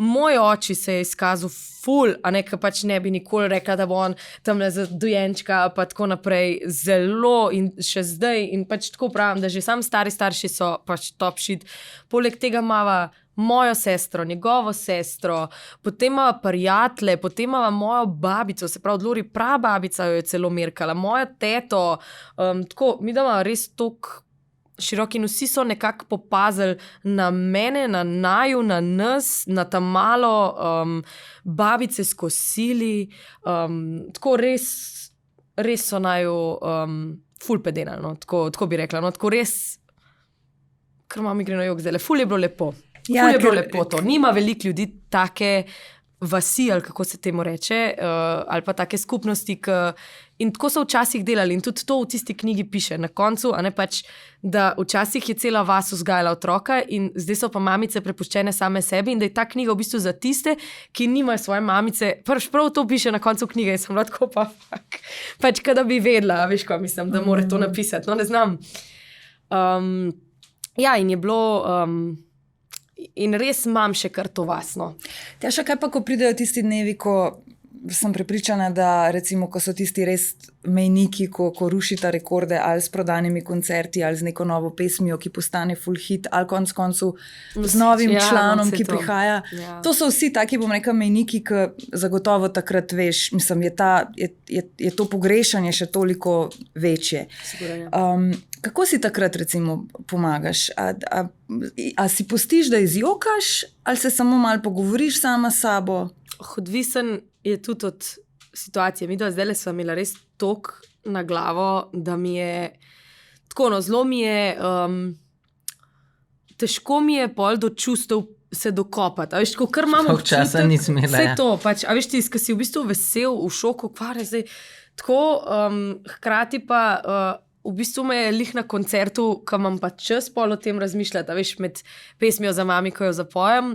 Moj oči se je izkazal ful, a ne, ker pač ne bi nikoli rekla, da bo on tamle za dojenčka, pa tako naprej, zelo in še zdaj, in pač tako pravim, da že sam starši so pač top shit. Poleg tega imava mojo sestro, njegovo sestro, potem imava prijatelje, potem imava mojo babico, se pravi, Lori prababica jo je celo merkala, moja teto, tako, mi da imava res tok širok in vsi so nekako popazili na mene, na naju, na nas, na tam malo babice skosili, tako res so naju ful pedenali, no, tako bi rekla, no, tako res, ker mami gre na jok zdaj, ful je bilo lepo. Ja, je bilo lepo to. Nima veliko ljudi take vasi, ali kako se temu reče, ali pa take skupnosti, in tako so včasih delali in tudi to v tisti knjigi piše na koncu, a ne pač, da včasih je cela vas vzgajala otroka in zdaj so pa mamice prepuščene same sebi in da je ta knjiga v bistvu za tiste, ki nimajo svoje mamice, prav to piše na koncu knjige in sem bila tako pa fuck. Pač, kada bi vedela, veš, ko mislim, da mora to napisati, no ne znam. Ja, in je bilo... In res imam še kar to vasno. Tjaša, kaj pa, ko pridejo tisti dnevi, ko sem prepričana, da recimo, ko so tisti res mejniki, ko rušita rekorde ali s prodanimi koncerti ali z neko novo pesmijo, ki postane full hit, ali konc koncu z novim članom, ki prihaja. Ja. To so vsi taki, bom rekla, mejniki, ki zagotovo takrat veš, mislim, je to pogrešanje še toliko večje. Kako si takrat recimo pomagaš? A si pustiš, da izjokaš, ali se samo malo pogovoriš sama s sabo? Odvisen je tudi od situacije. Mi zdaj sva imela res tok na glavo, da mi je tako, no, zelo mi je težko mi je pol do čustev se dokopati. A veš, tako, kar imamo včasih ni smela. Vse to, pač, a veš ti, ko si v bistvu vesel, v šoku, kvar je zdaj. Tako, hkrati pa v bistvu me je lih na koncertu, ko imam pa čas pol o tem razmišljati, a veš, med pesmijo za mami, ko jo zapojem.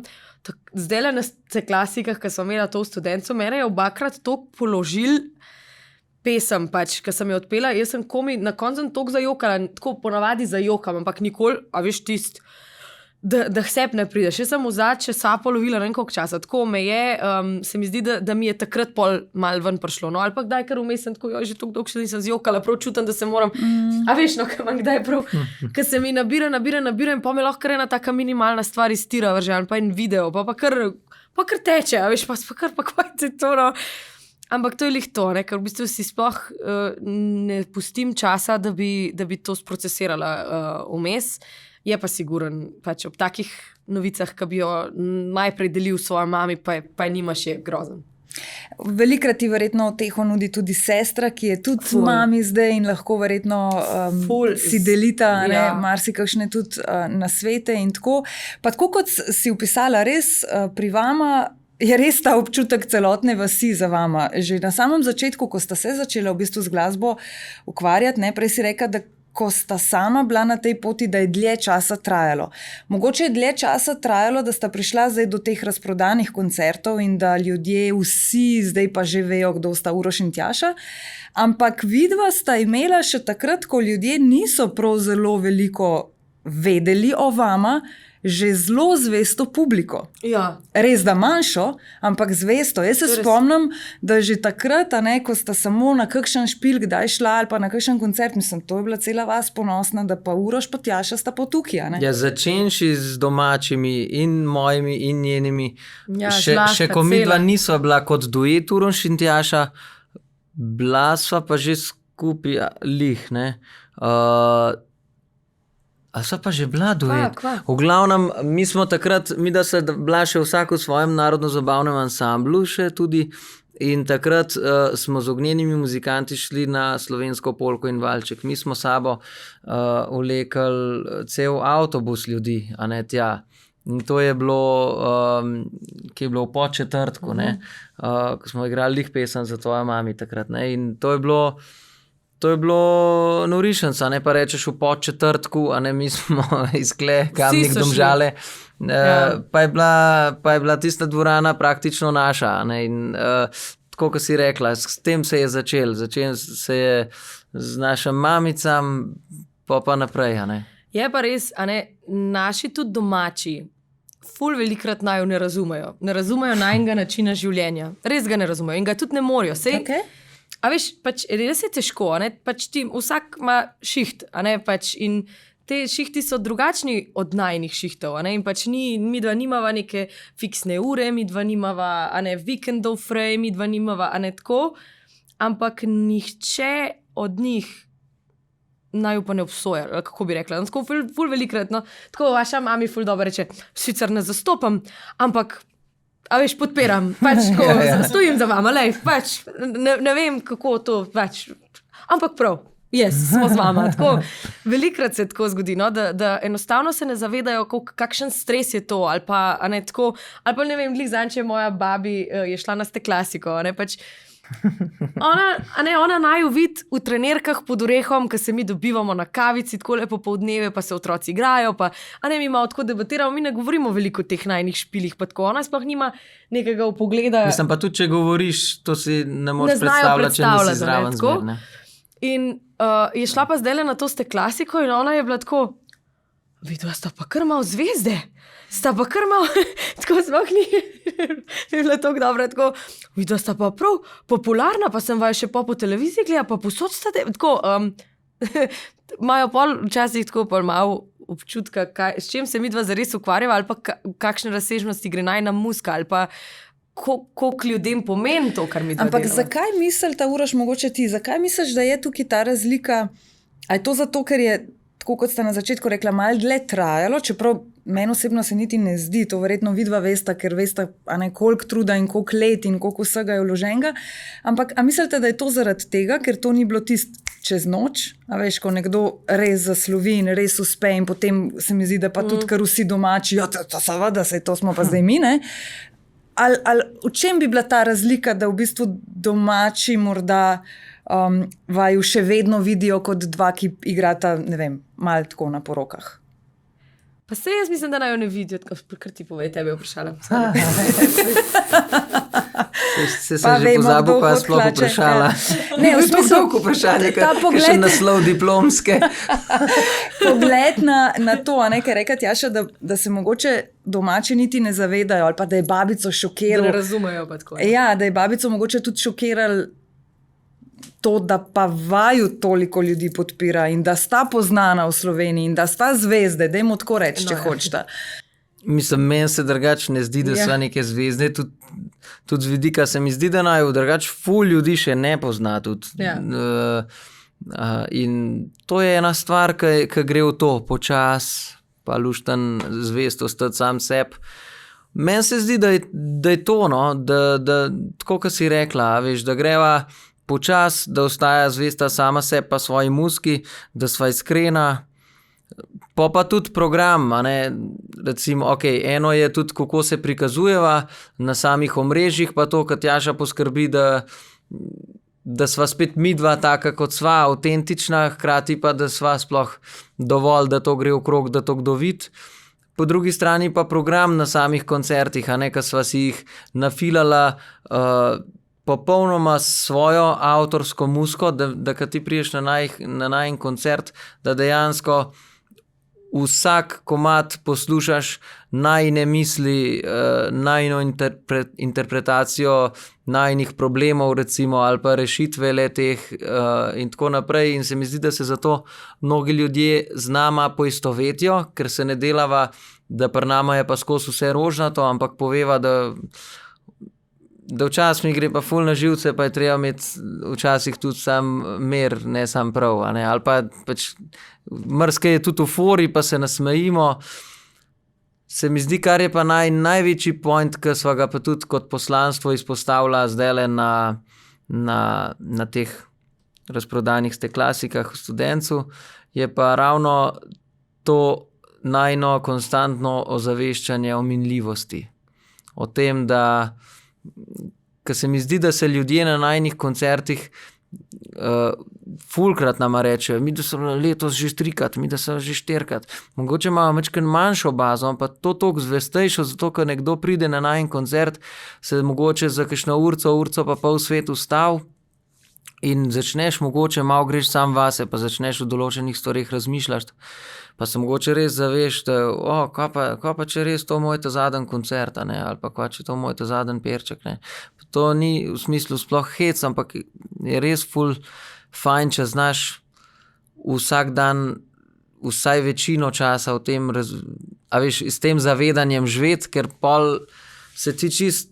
Zdaj le na klasikah, ko sem imela to v Studencu, mene je obakrat toliko položil pesem, pač, ko sem jo odpela, jaz sem komi na koncu toliko zajokala, tako ponavadi zajokam, ampak nikoli, a veš tist, da sep ne prideš. Jaz sem vzad še sapo lovila ne vem koliko časa, tako me je, se mi zdi, da mi je takrat pol malo ven prišlo, no, ali pa kdaj, ker vmes sem tako, že toliko dolgo še nisem zjokala, prav čutim, da se moram, a veš, no, ker imam kdaj prav, ker se mi nabira in pa me lahko ena taka minimalna stvar iztira, vržan, pa en video, pa kar teče, a veš, pa kar pa kaj te to, no. Ampak to je lih to, ne, ker v bistvu si sploh ne pustim časa, da bi to sprocesirala vmes. Je pa siguren, pač ob takih novicah, ki bi jo najprej delil s svojo mami, pa je nimaš, je grozen. velikrat ti verjetno teho nudi tudi sestra, ki je tudi z mami zdaj in lahko verjetno si delita marsikakšne tudi nasvete in tako. Pa tako kot si opisala, res pri vama je res ta občutek celotne vasi za vama. Že na samem začetku, ko sta se začela v bistvu z glasbo ukvarjati, prej si rekla, da ko sta sama bila na tej poti, da je dlje časa trajalo. Mogoče je dlje časa trajalo, da sta prišla zdaj do teh razprodanih koncertov in da ljudje vsi zdaj pa že vejo, kdo sta Uroš in Tjaša, ampak vidva sta imela še takrat, ko ljudje niso prav zelo veliko vedeli o vama, že zelo zvesto publiko. Ja. Res, da manjšo, ampak zvesto. Jaz se spomnim, da že takrat, ko sta samo na kakšen špil kdaj šla ali pa na kakšen koncert, mislim, to je bila cela vas ponosna, da pa Uroš pa Tjaša sta pa tukaj. Ja, začenši z domačimi in mojimi in njenimi. Ja, še ko midva niso bila kot duet Uroš in Tjaša, bila sva pa že skupaj lih, ne. A so pa že bila duet? V glavnem, mi smo takrat, da se bila še vsak v svojem narodno-zabavnem ansamblu še tudi in takrat smo z Ognjenimi muzikanti šli na slovensko polko in valček. Mi smo sabo vlekli cel avtobus ljudi, a ne tja. In to je bilo, ki je bilo v Podčetrtku, ko smo igrali lih pesem za tvojo mami takrat, ne, in to je bilo norišenca, ne, pa rečeš v Podčetrtku, a ne, mi smo iz Kamnik Domžale, pa je bila tista dvorana praktično naša, a ne, in tako, kot si rekla, s tem se je začel se je z našim mamicam, pa naprej, a ne. Je pa res, a ne, naši tudi domači, ful velikrat naju ne razumejo najnega načina življenja, res ga ne razumejo in ga tudi ne morajo, A veš, pač res je težko, ne, pač vsak ima šiht, a ne, pač in te šihti so drugačni od najnih šihtov, a ne, in pač midva nimava neke fiksne ure, midva nimava, a ne, vikendov frej, midva nimava, a ne, tako, ampak nihče od njih naju pa ne obsoja, kako bi rekla, tako ful velikrat, no, tako vaša mami ful dobro reče, sicer ne zastopam, ampak a veš, podpiram, pač, ko stojim za vama, lej, pač, ne vem, kako to, pač, ampak prav, smo z vama, tako, velikrat se tako zgodi, no, da enostavno se ne zavedajo, kakšen stres je to, ali pa, a ne, tako, ali pa ne vem, glih zanče moja babi je šla na Steklasiko, a ne, pač, ona naju vid v trenerkah pod orehom, ko se mi dobivamo na kavici, tako lepo poldneve, pa se otroci igrajo, pa a ne, mi malo tako debatiramo, mi ne govorimo veliko o teh najnih špilih, pa tako, ona sploh nima nekega vpogleda. Mislim, pa tudi, če govoriš, to si ne moreš predstavljati, če nisi zraven zmer, ne. In je šla pa zdajle na to Steklasiko in ona je bila tako, vidva sta pa kar malo zvezde. Sta pa kar malo, tako sploh ni bila tako dobra, tako, vidva sta pa prav popularna, pa sem vaju še po televiziji gledala, pa posod sta tako, imajo pol včasih tako pol malo občutka, s čim se midva zares ukvarjava, ali pa kakšne razsežnosti gre naj na muska, ali pa koliko ljudem pomeni to, kar midva Ampak delava. zakaj misliš, Uroš, mogoče ti, zakaj misliš, da je tukaj ta razlika, a je to zato, ker je, tako kot ste na začetku rekla, malo dlje trajalo, čeprav meni osebno se niti ne zdi, to verjetno vidva vesta, ker vesta, a ne, koliko truda in koliko let in koliko vsega je vloženega, ampak a mislite, da je to zaradi tega, ker to ni bilo tisto čez noč, a veš, ko nekdo res zaslovi in res uspe in potem se mi zdi, da pa tudi kar vsi domači, ja, to seveda, saj to smo pa zdaj mi, ne? Ali v čem bi bila ta razlika, da v bistvu domači morda vaju še vedno vidijo kot dva, ki igrata, ne vem, malo tako na porokah? Pa se jaz mislim, da naj jo ne vidijo, tako kar ti povej, tebe je vprašala. Se sem že pozabil, pa sploh vprašala. Ne, v smislu dolgo vprašanje, ker še naslov diplomske. Pogled na to, a ne, ker reka Tjaša, da se mogoče domači niti ne zavedajo, ali pa da je babico šokiral. Da ne razumejo pa tako. Ja, da je babico mogoče tudi šokiral to, da pa vaju toliko ljudi podpira in da sta poznana v Sloveniji in da sta zvezde, dajmo tako reči, če hočete. Mislim, meni se drugače ne zdi, da so neke zvezde, tudi z vidika se mi zdi, da naj drugače ful ljudi še ne pozna tudi. In to je ena stvar, ki gre v to počas, pa lušten zvest ostati sam sebi. Meni se zdi, da je to, no, da tako, kot si rekla, veš, da greva počas, da ostaja zvesta sama sebi pa svoji muski, da sva iskrena. Pa tudi program, a ne, recimo, eno je tudi, kako se prikazujeva na samih omrežjih, pa to, kad Tjaša poskrbi, da sva spet midva taka, kot sva, avtentična, hkrati pa, da sva sploh dovolj, da to gre okrog, da to kdo vidi. Po drugi strani pa program na samih koncertih, a ne, ko sva si jih nafilala popolnoma svojo avtorsko muziko, da kad ti priješ na najin koncert, da dejansko vsak komad poslušaš najine misli, najino interpretacijo najinih problemov recimo ali pa rešitve le-teh in tako naprej in se mi zdi, da se zato mnogi ljudje z nama poistovetijo, ker se ne delava, da pri nama je pa skozi vse rožnato, ampak poveva, da včasih mi gre pa ful na živce, pa je treba imeti včasih tudi sam mir, ne sam prav, a ne, ali pa pač marsikaj je tudi v fori, pa se nasmejimo. Se mi zdi, kar je pa največji point, ki sva ga pa tudi kot poslanstvo izpostavila zdajle na teh razprodanih klasikah v Studencu, je pa ravno to najino konstantno ozaveščanje o minljivosti. O tem, da ker se mi zdi, da se ljudje na najinih koncertih fulkrat nama rečejo, mi da so letos že 3-krat, mi da so že 4-krat. Mogoče imamo majčkeno manjšo bazo, pa to toliko zvestejšo, zato ker nekdo pride na najin koncert, se mogoče za kakšno urco pa pol svet ustav in začneš mogoče, malo greš sam vase, pa začneš v določenih stvareh razmišljati, pa se mogoče res zaveš, da kaj pa če res to moj ta zadnji koncert, ne, ali pa kaj če to moj ta zadnji perček, ne. To ni v smislu sploh hec, ampak je res ful fajn, če znaš vsak dan vsaj večino časa v tem, s tem zavedanjem živeti, ker pol se ti čist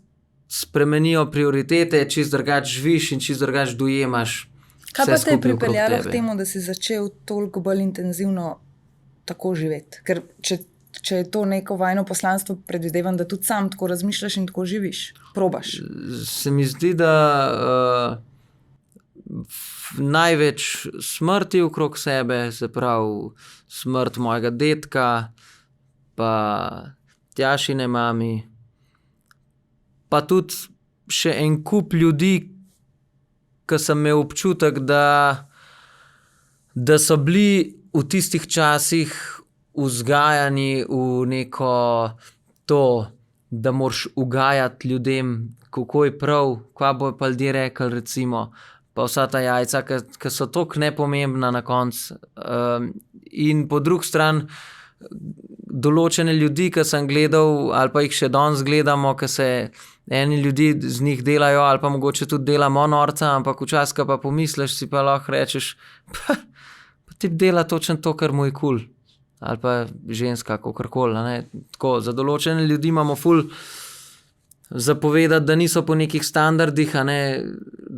spremenijo prioritete, čist drugače živiš in čist drugače dojemaš. Kaj pa te je pripeljalo k temu, da si začel toliko bolj intenzivno tako živeti? Ker če je to neko vajno poslanstvo, predvidevam, da tudi sam tako razmišljaš in tako živiš, probaš. Se mi zdi, da največ smrti okrog sebe, se pravi smrt mojega dedka, pa Tjašine mami, pa tudi še en kup ljudi, ki sem imel občutek, da so bili v tistih časih vzgajani v neko to, da moraš ugajati ljudem, kako je prav, kva bojo pa ljudje rekli recimo, pa vsa ta jajca, ki so toliko nepomembna na koncu. In po drugi strani določene ljudi, ki sem gledal, ali pa jih še danes gledamo, ki se eni ljudi z njih delajo, ali pa mogoče tudi delamo norca, ampak včasih, ko pa pomisliš, si pa lahko rečeš, pa ti dela točno to, kar mu je kul. Ali pa ženska, kakorkoli. Tako, za določene ljudi imamo ful zapovedati, da niso po nekih standardih,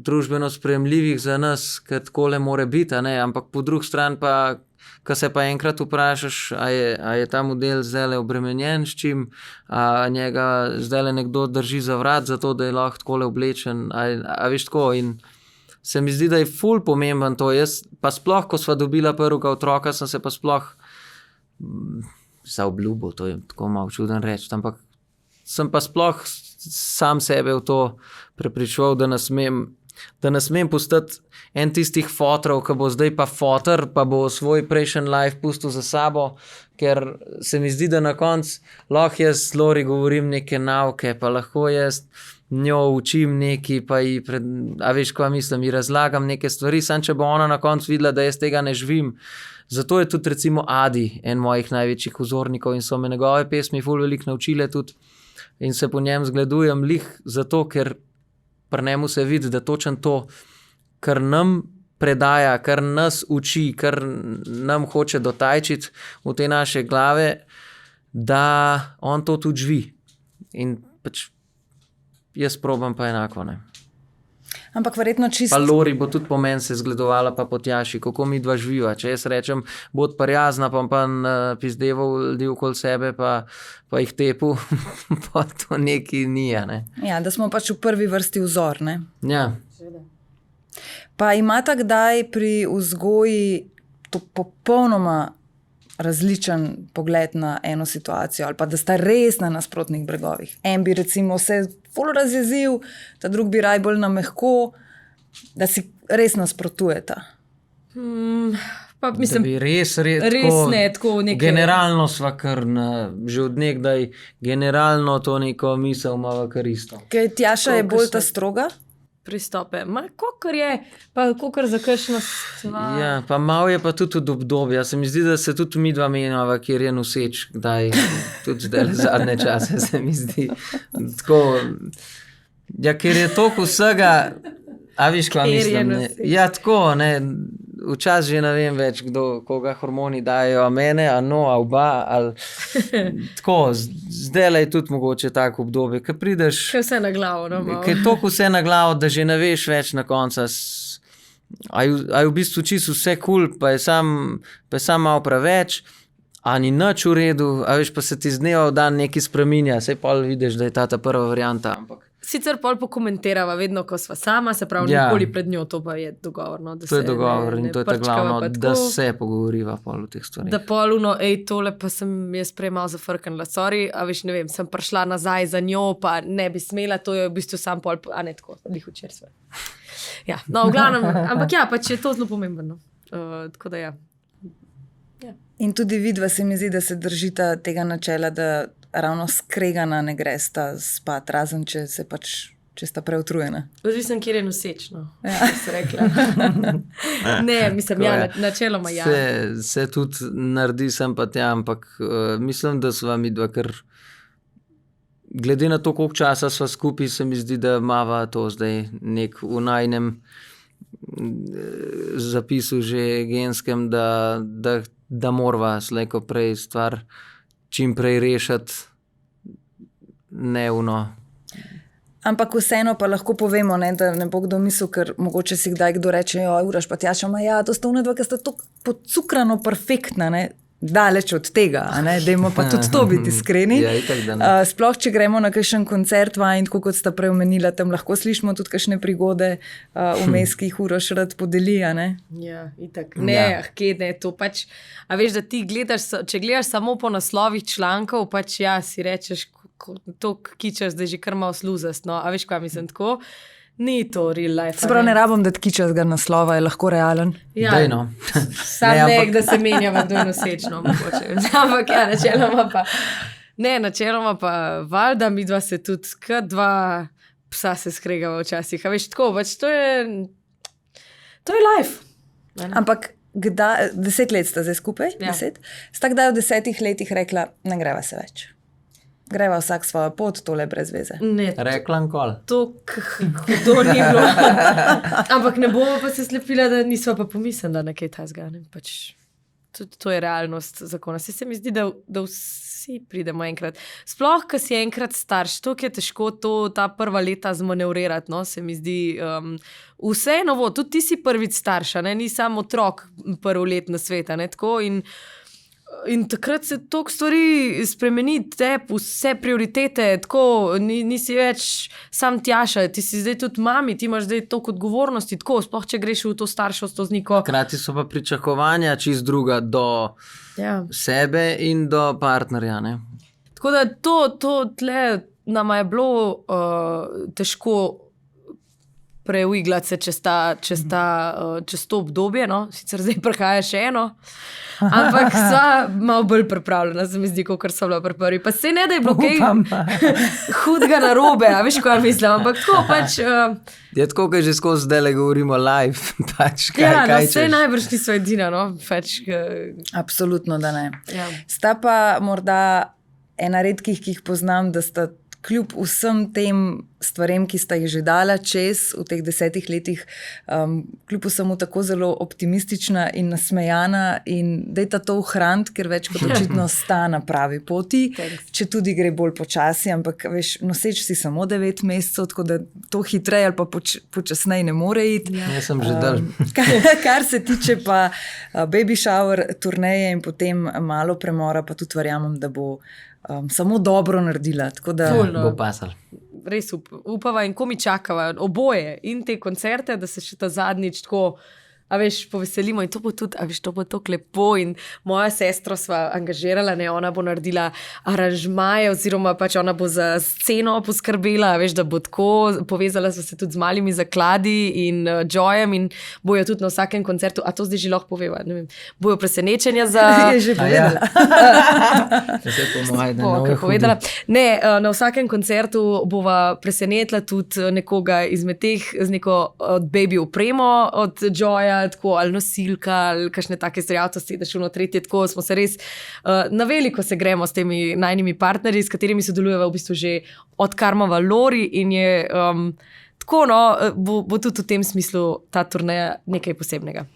družbeno sprejemljivih za nas, ker takole more biti, ampak po drugi strani pa, ko se pa enkrat vprašaš, a je ta model zdajle obremenjen s čim, a njega zdajle nekdo drži za vrat, zato da je lahko takole oblečen, a veš tako. In se mi zdi, da je ful pomemben to. Jaz pa sploh, ko sva dobila prvega otroka, sem se pa sploh zaobljubil, to je tako malo čuden reči, ampak sem pa sploh sam sebe v to prepričoval, da ne smem postati en tistih fotrov, ki bo zdaj pa fotor, pa bo svoj prejšnji life pustil za sabo, ker se mi zdi, da na koncu lahko jaz z Lori govorim neke nauke, pa lahko jaz njo učim neki, pa ji veš, kaj mislim, ji razlagam neke stvari, samo če bo ona na koncu videla, da jaz tega ne živim. Zato je tudi recimo Adi en mojih največjih vzornikov in so me njegove pesmi ful veliko naučile tudi in se po njem zgledujem lih zato, ker pri njemu se vidi, da točno to, kar nam predaja, kar nas uči, kar nam hoče dotajčiti v te naše glave, da on to tudi živi. In pač jaz probam pa enako, ne. Ampak verjetno čisto. Pa Lori bo tudi po meni se zgledovala, pa po Tjaši, kako mi dva živiva. Če jaz rečem, bod prijazna, pa pizdeval ljudi okoli sebe, pa jih tepu, pa to neki ni, ne. Ja, da smo pač v prvi vrsti vzor, ne. Ja. Pa imata kdaj pri vzgoji to popolnoma različen pogled na eno situacijo ali pa da sta res na nasprotnih bregovih. En bi recimo se ful razjezil, ta drug bi raj bolj na mehko, da si res nasprotujeta. Pa mislim, da bi res ne, tako nekaj. Generalno sva kar že od nekdaj, generalno to neko misel imava kar isto. Kaj Tjaša je bolj ta stroga? Pristope. Kakor je, pa kakor za kakšno stvar. Ja, pa malo je pa tudi od obdobja. Se mi zdi, da se tudi mi dva menjava, kjer je noseč, kdaj, tudi zdaj zadnje čase se mi zdi. Tako, ja, ker je toliko vsega, a viš, kva mislim, ne? Ja, tako, ne, včasih že ne vem več, koga hormoni dajo, a mene, a no, a oba, ali tako, zdaj je tudi mogoče tako obdobje, ko prideš... Kaj vse na glavo, no, malo. Kaj je toliko vse na glavo, da že ne veš več na konca, a je v bistvu čisto vse cool, pa je sam malo preveč, a ni nič v redu, a veš, pa se ti z dneva v dan nekaj spreminja, saj pol vidiš, da je ta prva varianta, ampak... Sicer pol pokomentirava vedno, ko sva sama, se pravi, nikoli pred njo, to pa je dogovor. No, to je dogovor in to je ta glavno, da se pogovoriva pol v teh stvarih. Da pol tole pa sem jaz prej malo zafrknila, sorry, a veš, ne vem, sem prišla nazaj za njo, pa ne bi smela, to je v bistvu sam pol, a ne tako, dih včer sve. Ja, no, v glavnem, ampak ja, pač je to zelo pomembno. Tako da ja. In tudi vidva se mi zdi, da se držita tega načela, da ravno skregana ne gresta spat, razen če sta preutrujena. Odvisno, kjer je noseč, no. Ja. Se rekla. Ne, mislim, ja, načeloma ja. Se tudi naredi sem pa tja, ampak mislim, da sva mi dva kar, glede na to, koliko časa sva skupaj, se mi zdi, da imava to zdaj nek v najnem zapisu že genskem, da morava slejko prej stvar čim prej rešiti neuno. Ampak vseeno pa lahko povemo, ne, da ne bo kdo mislil, ker mogoče si kdaj kdo reče, Uraš pa Tjaša, ja, to sta onadva, ki sta tako podcukrano perfektna, ne, daleč od tega, ne, dajmo pa tudi to biti iskreni. Ja, itak, da ne. Sploh, če gremo na kakšen koncert in tako kot sta prej omenila, tam lahko slišimo tudi kakšne prigode vmes, ki jih Uroš rad podeli, ne. Ja, itak. Ne, kje ne, to pač, a veš, da ti gledaš, če gledaš samo po naslovih člankov, pač ja, si rečeš, to kičaš, da je že kar malo sluzast, no, a veš, kaj mislim, tako? Ni to real life. Sprav ne rabim, da tkičastega naslova je lahko realen. Ja, Dejno. Sam nek, da se menjava kdo je nosečno, mogoče. Ampak ja, načeloma pa valjda mi dva se tudi, kot dva psa se skregava včasih. A veš, tako, pač to je life. Ampak 10 let sta zdaj skupaj? Ja. 10? Sta kdaj v 10 letih rekla, ne greva se več? Greva vsak svojo pot, tole brez veze. Ne, Rekla nikoli. To ni bilo. Ampak ne bomo pa se slepila, da nisva pa pomislila na kaj tazga. Pač, to je realnost zakona. Se mi zdi, da vsi pridemo enkrat. Sploh, ko si enkrat starš, to je težko ta prva leta zmanevrirati, no, se mi zdi. Vse je novo, tudi ti si prvič starša, ne, ni samo otrok prvo let na sveta, ne, tako in takrat se toliko stvari spremeni, vse prioritete, tako, nisi več sam Tjaša, ti si zdaj tudi mami, ti imaš zdaj toliko odgovornosti, tako, sploh če greš v to starševstvo z neko. Hkrati so pa pričakovanja čist druga do sebe in do partnerja, ne. Tako da to tle nama je bilo težko preuiglati se čez to obdobje, no, sicer zdaj prihaja še eno, ampak sva malo bolj pripravljena, se mi zdi, kakor so bila pri prvi. Pa se ne, da je bilo kaj hudega narobe, a veš, kaj mislim, ampak tako pač... Je tako, kaj že skozi zdaj govorimo live, pač kaj ja, češ. Vse najbrž niso edina, no, pač... Absolutno, da ne. Ja. Sta pa morda ena redkih, ki jih poznam, da sta kljub vsem tem stvarem, ki sta jih že dala čez v teh 10 letih, kljub vsemu tako zelo optimistična in nasmejana in dajta to ohraniti, ker več kot očitno sta na pravi poti, če tudi gre bolj počasi, ampak veš, noseč si samo 9 mesecev, tako da to hitreje ali pa počasneje ne more iti. Jaz sem že dal. Kar se tiče pa baby shower turneje in potem malo premora, pa tudi verjamem, da bo samo dobro naredila. Tako da bo pasal. Res upava in ko mi čakava, oboje in te koncerte, da se še ta zadnjič tako, a veš, poveselimo in to bo tudi, a veš, to bo tako lepo in moja sestra sva angažirala, ne, ona bo naredila aranžmaje oziroma pač ona bo za sceno poskrbela, a veš, da bo tako, povezala sva se tudi z malimi zakladi in Joyem in bojo tudi na vsakem koncertu, a to zdaj že lahko poveva, ne vem, bojo presenečenja za... Je že povedala. Povedala. Ne, na vsakem koncertu bova presenetila tudi nekoga izmed teh z neko baby opremo od Joya, tako, ali nosilka, ali kakšne take stvari, da še v tretje, tako smo se res na veliko se gremo s temi najnimi partnerji, s katerimi sodelujeva v bistvu že od Karmova Lori in je tako, no, bo tudi v tem smislu ta turneja nekaj posebnega.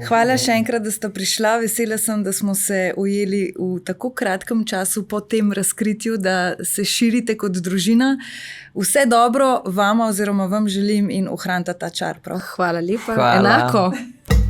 Hvala še enkrat, da sta prišla. Vesela sem, da smo se ujeli v tako kratkem času po tem razkritju, da se širite kot družina. Vse dobro vama oziroma vam želim in ohranite ta čar. Prav? Hvala lepa. Hvala. Enako.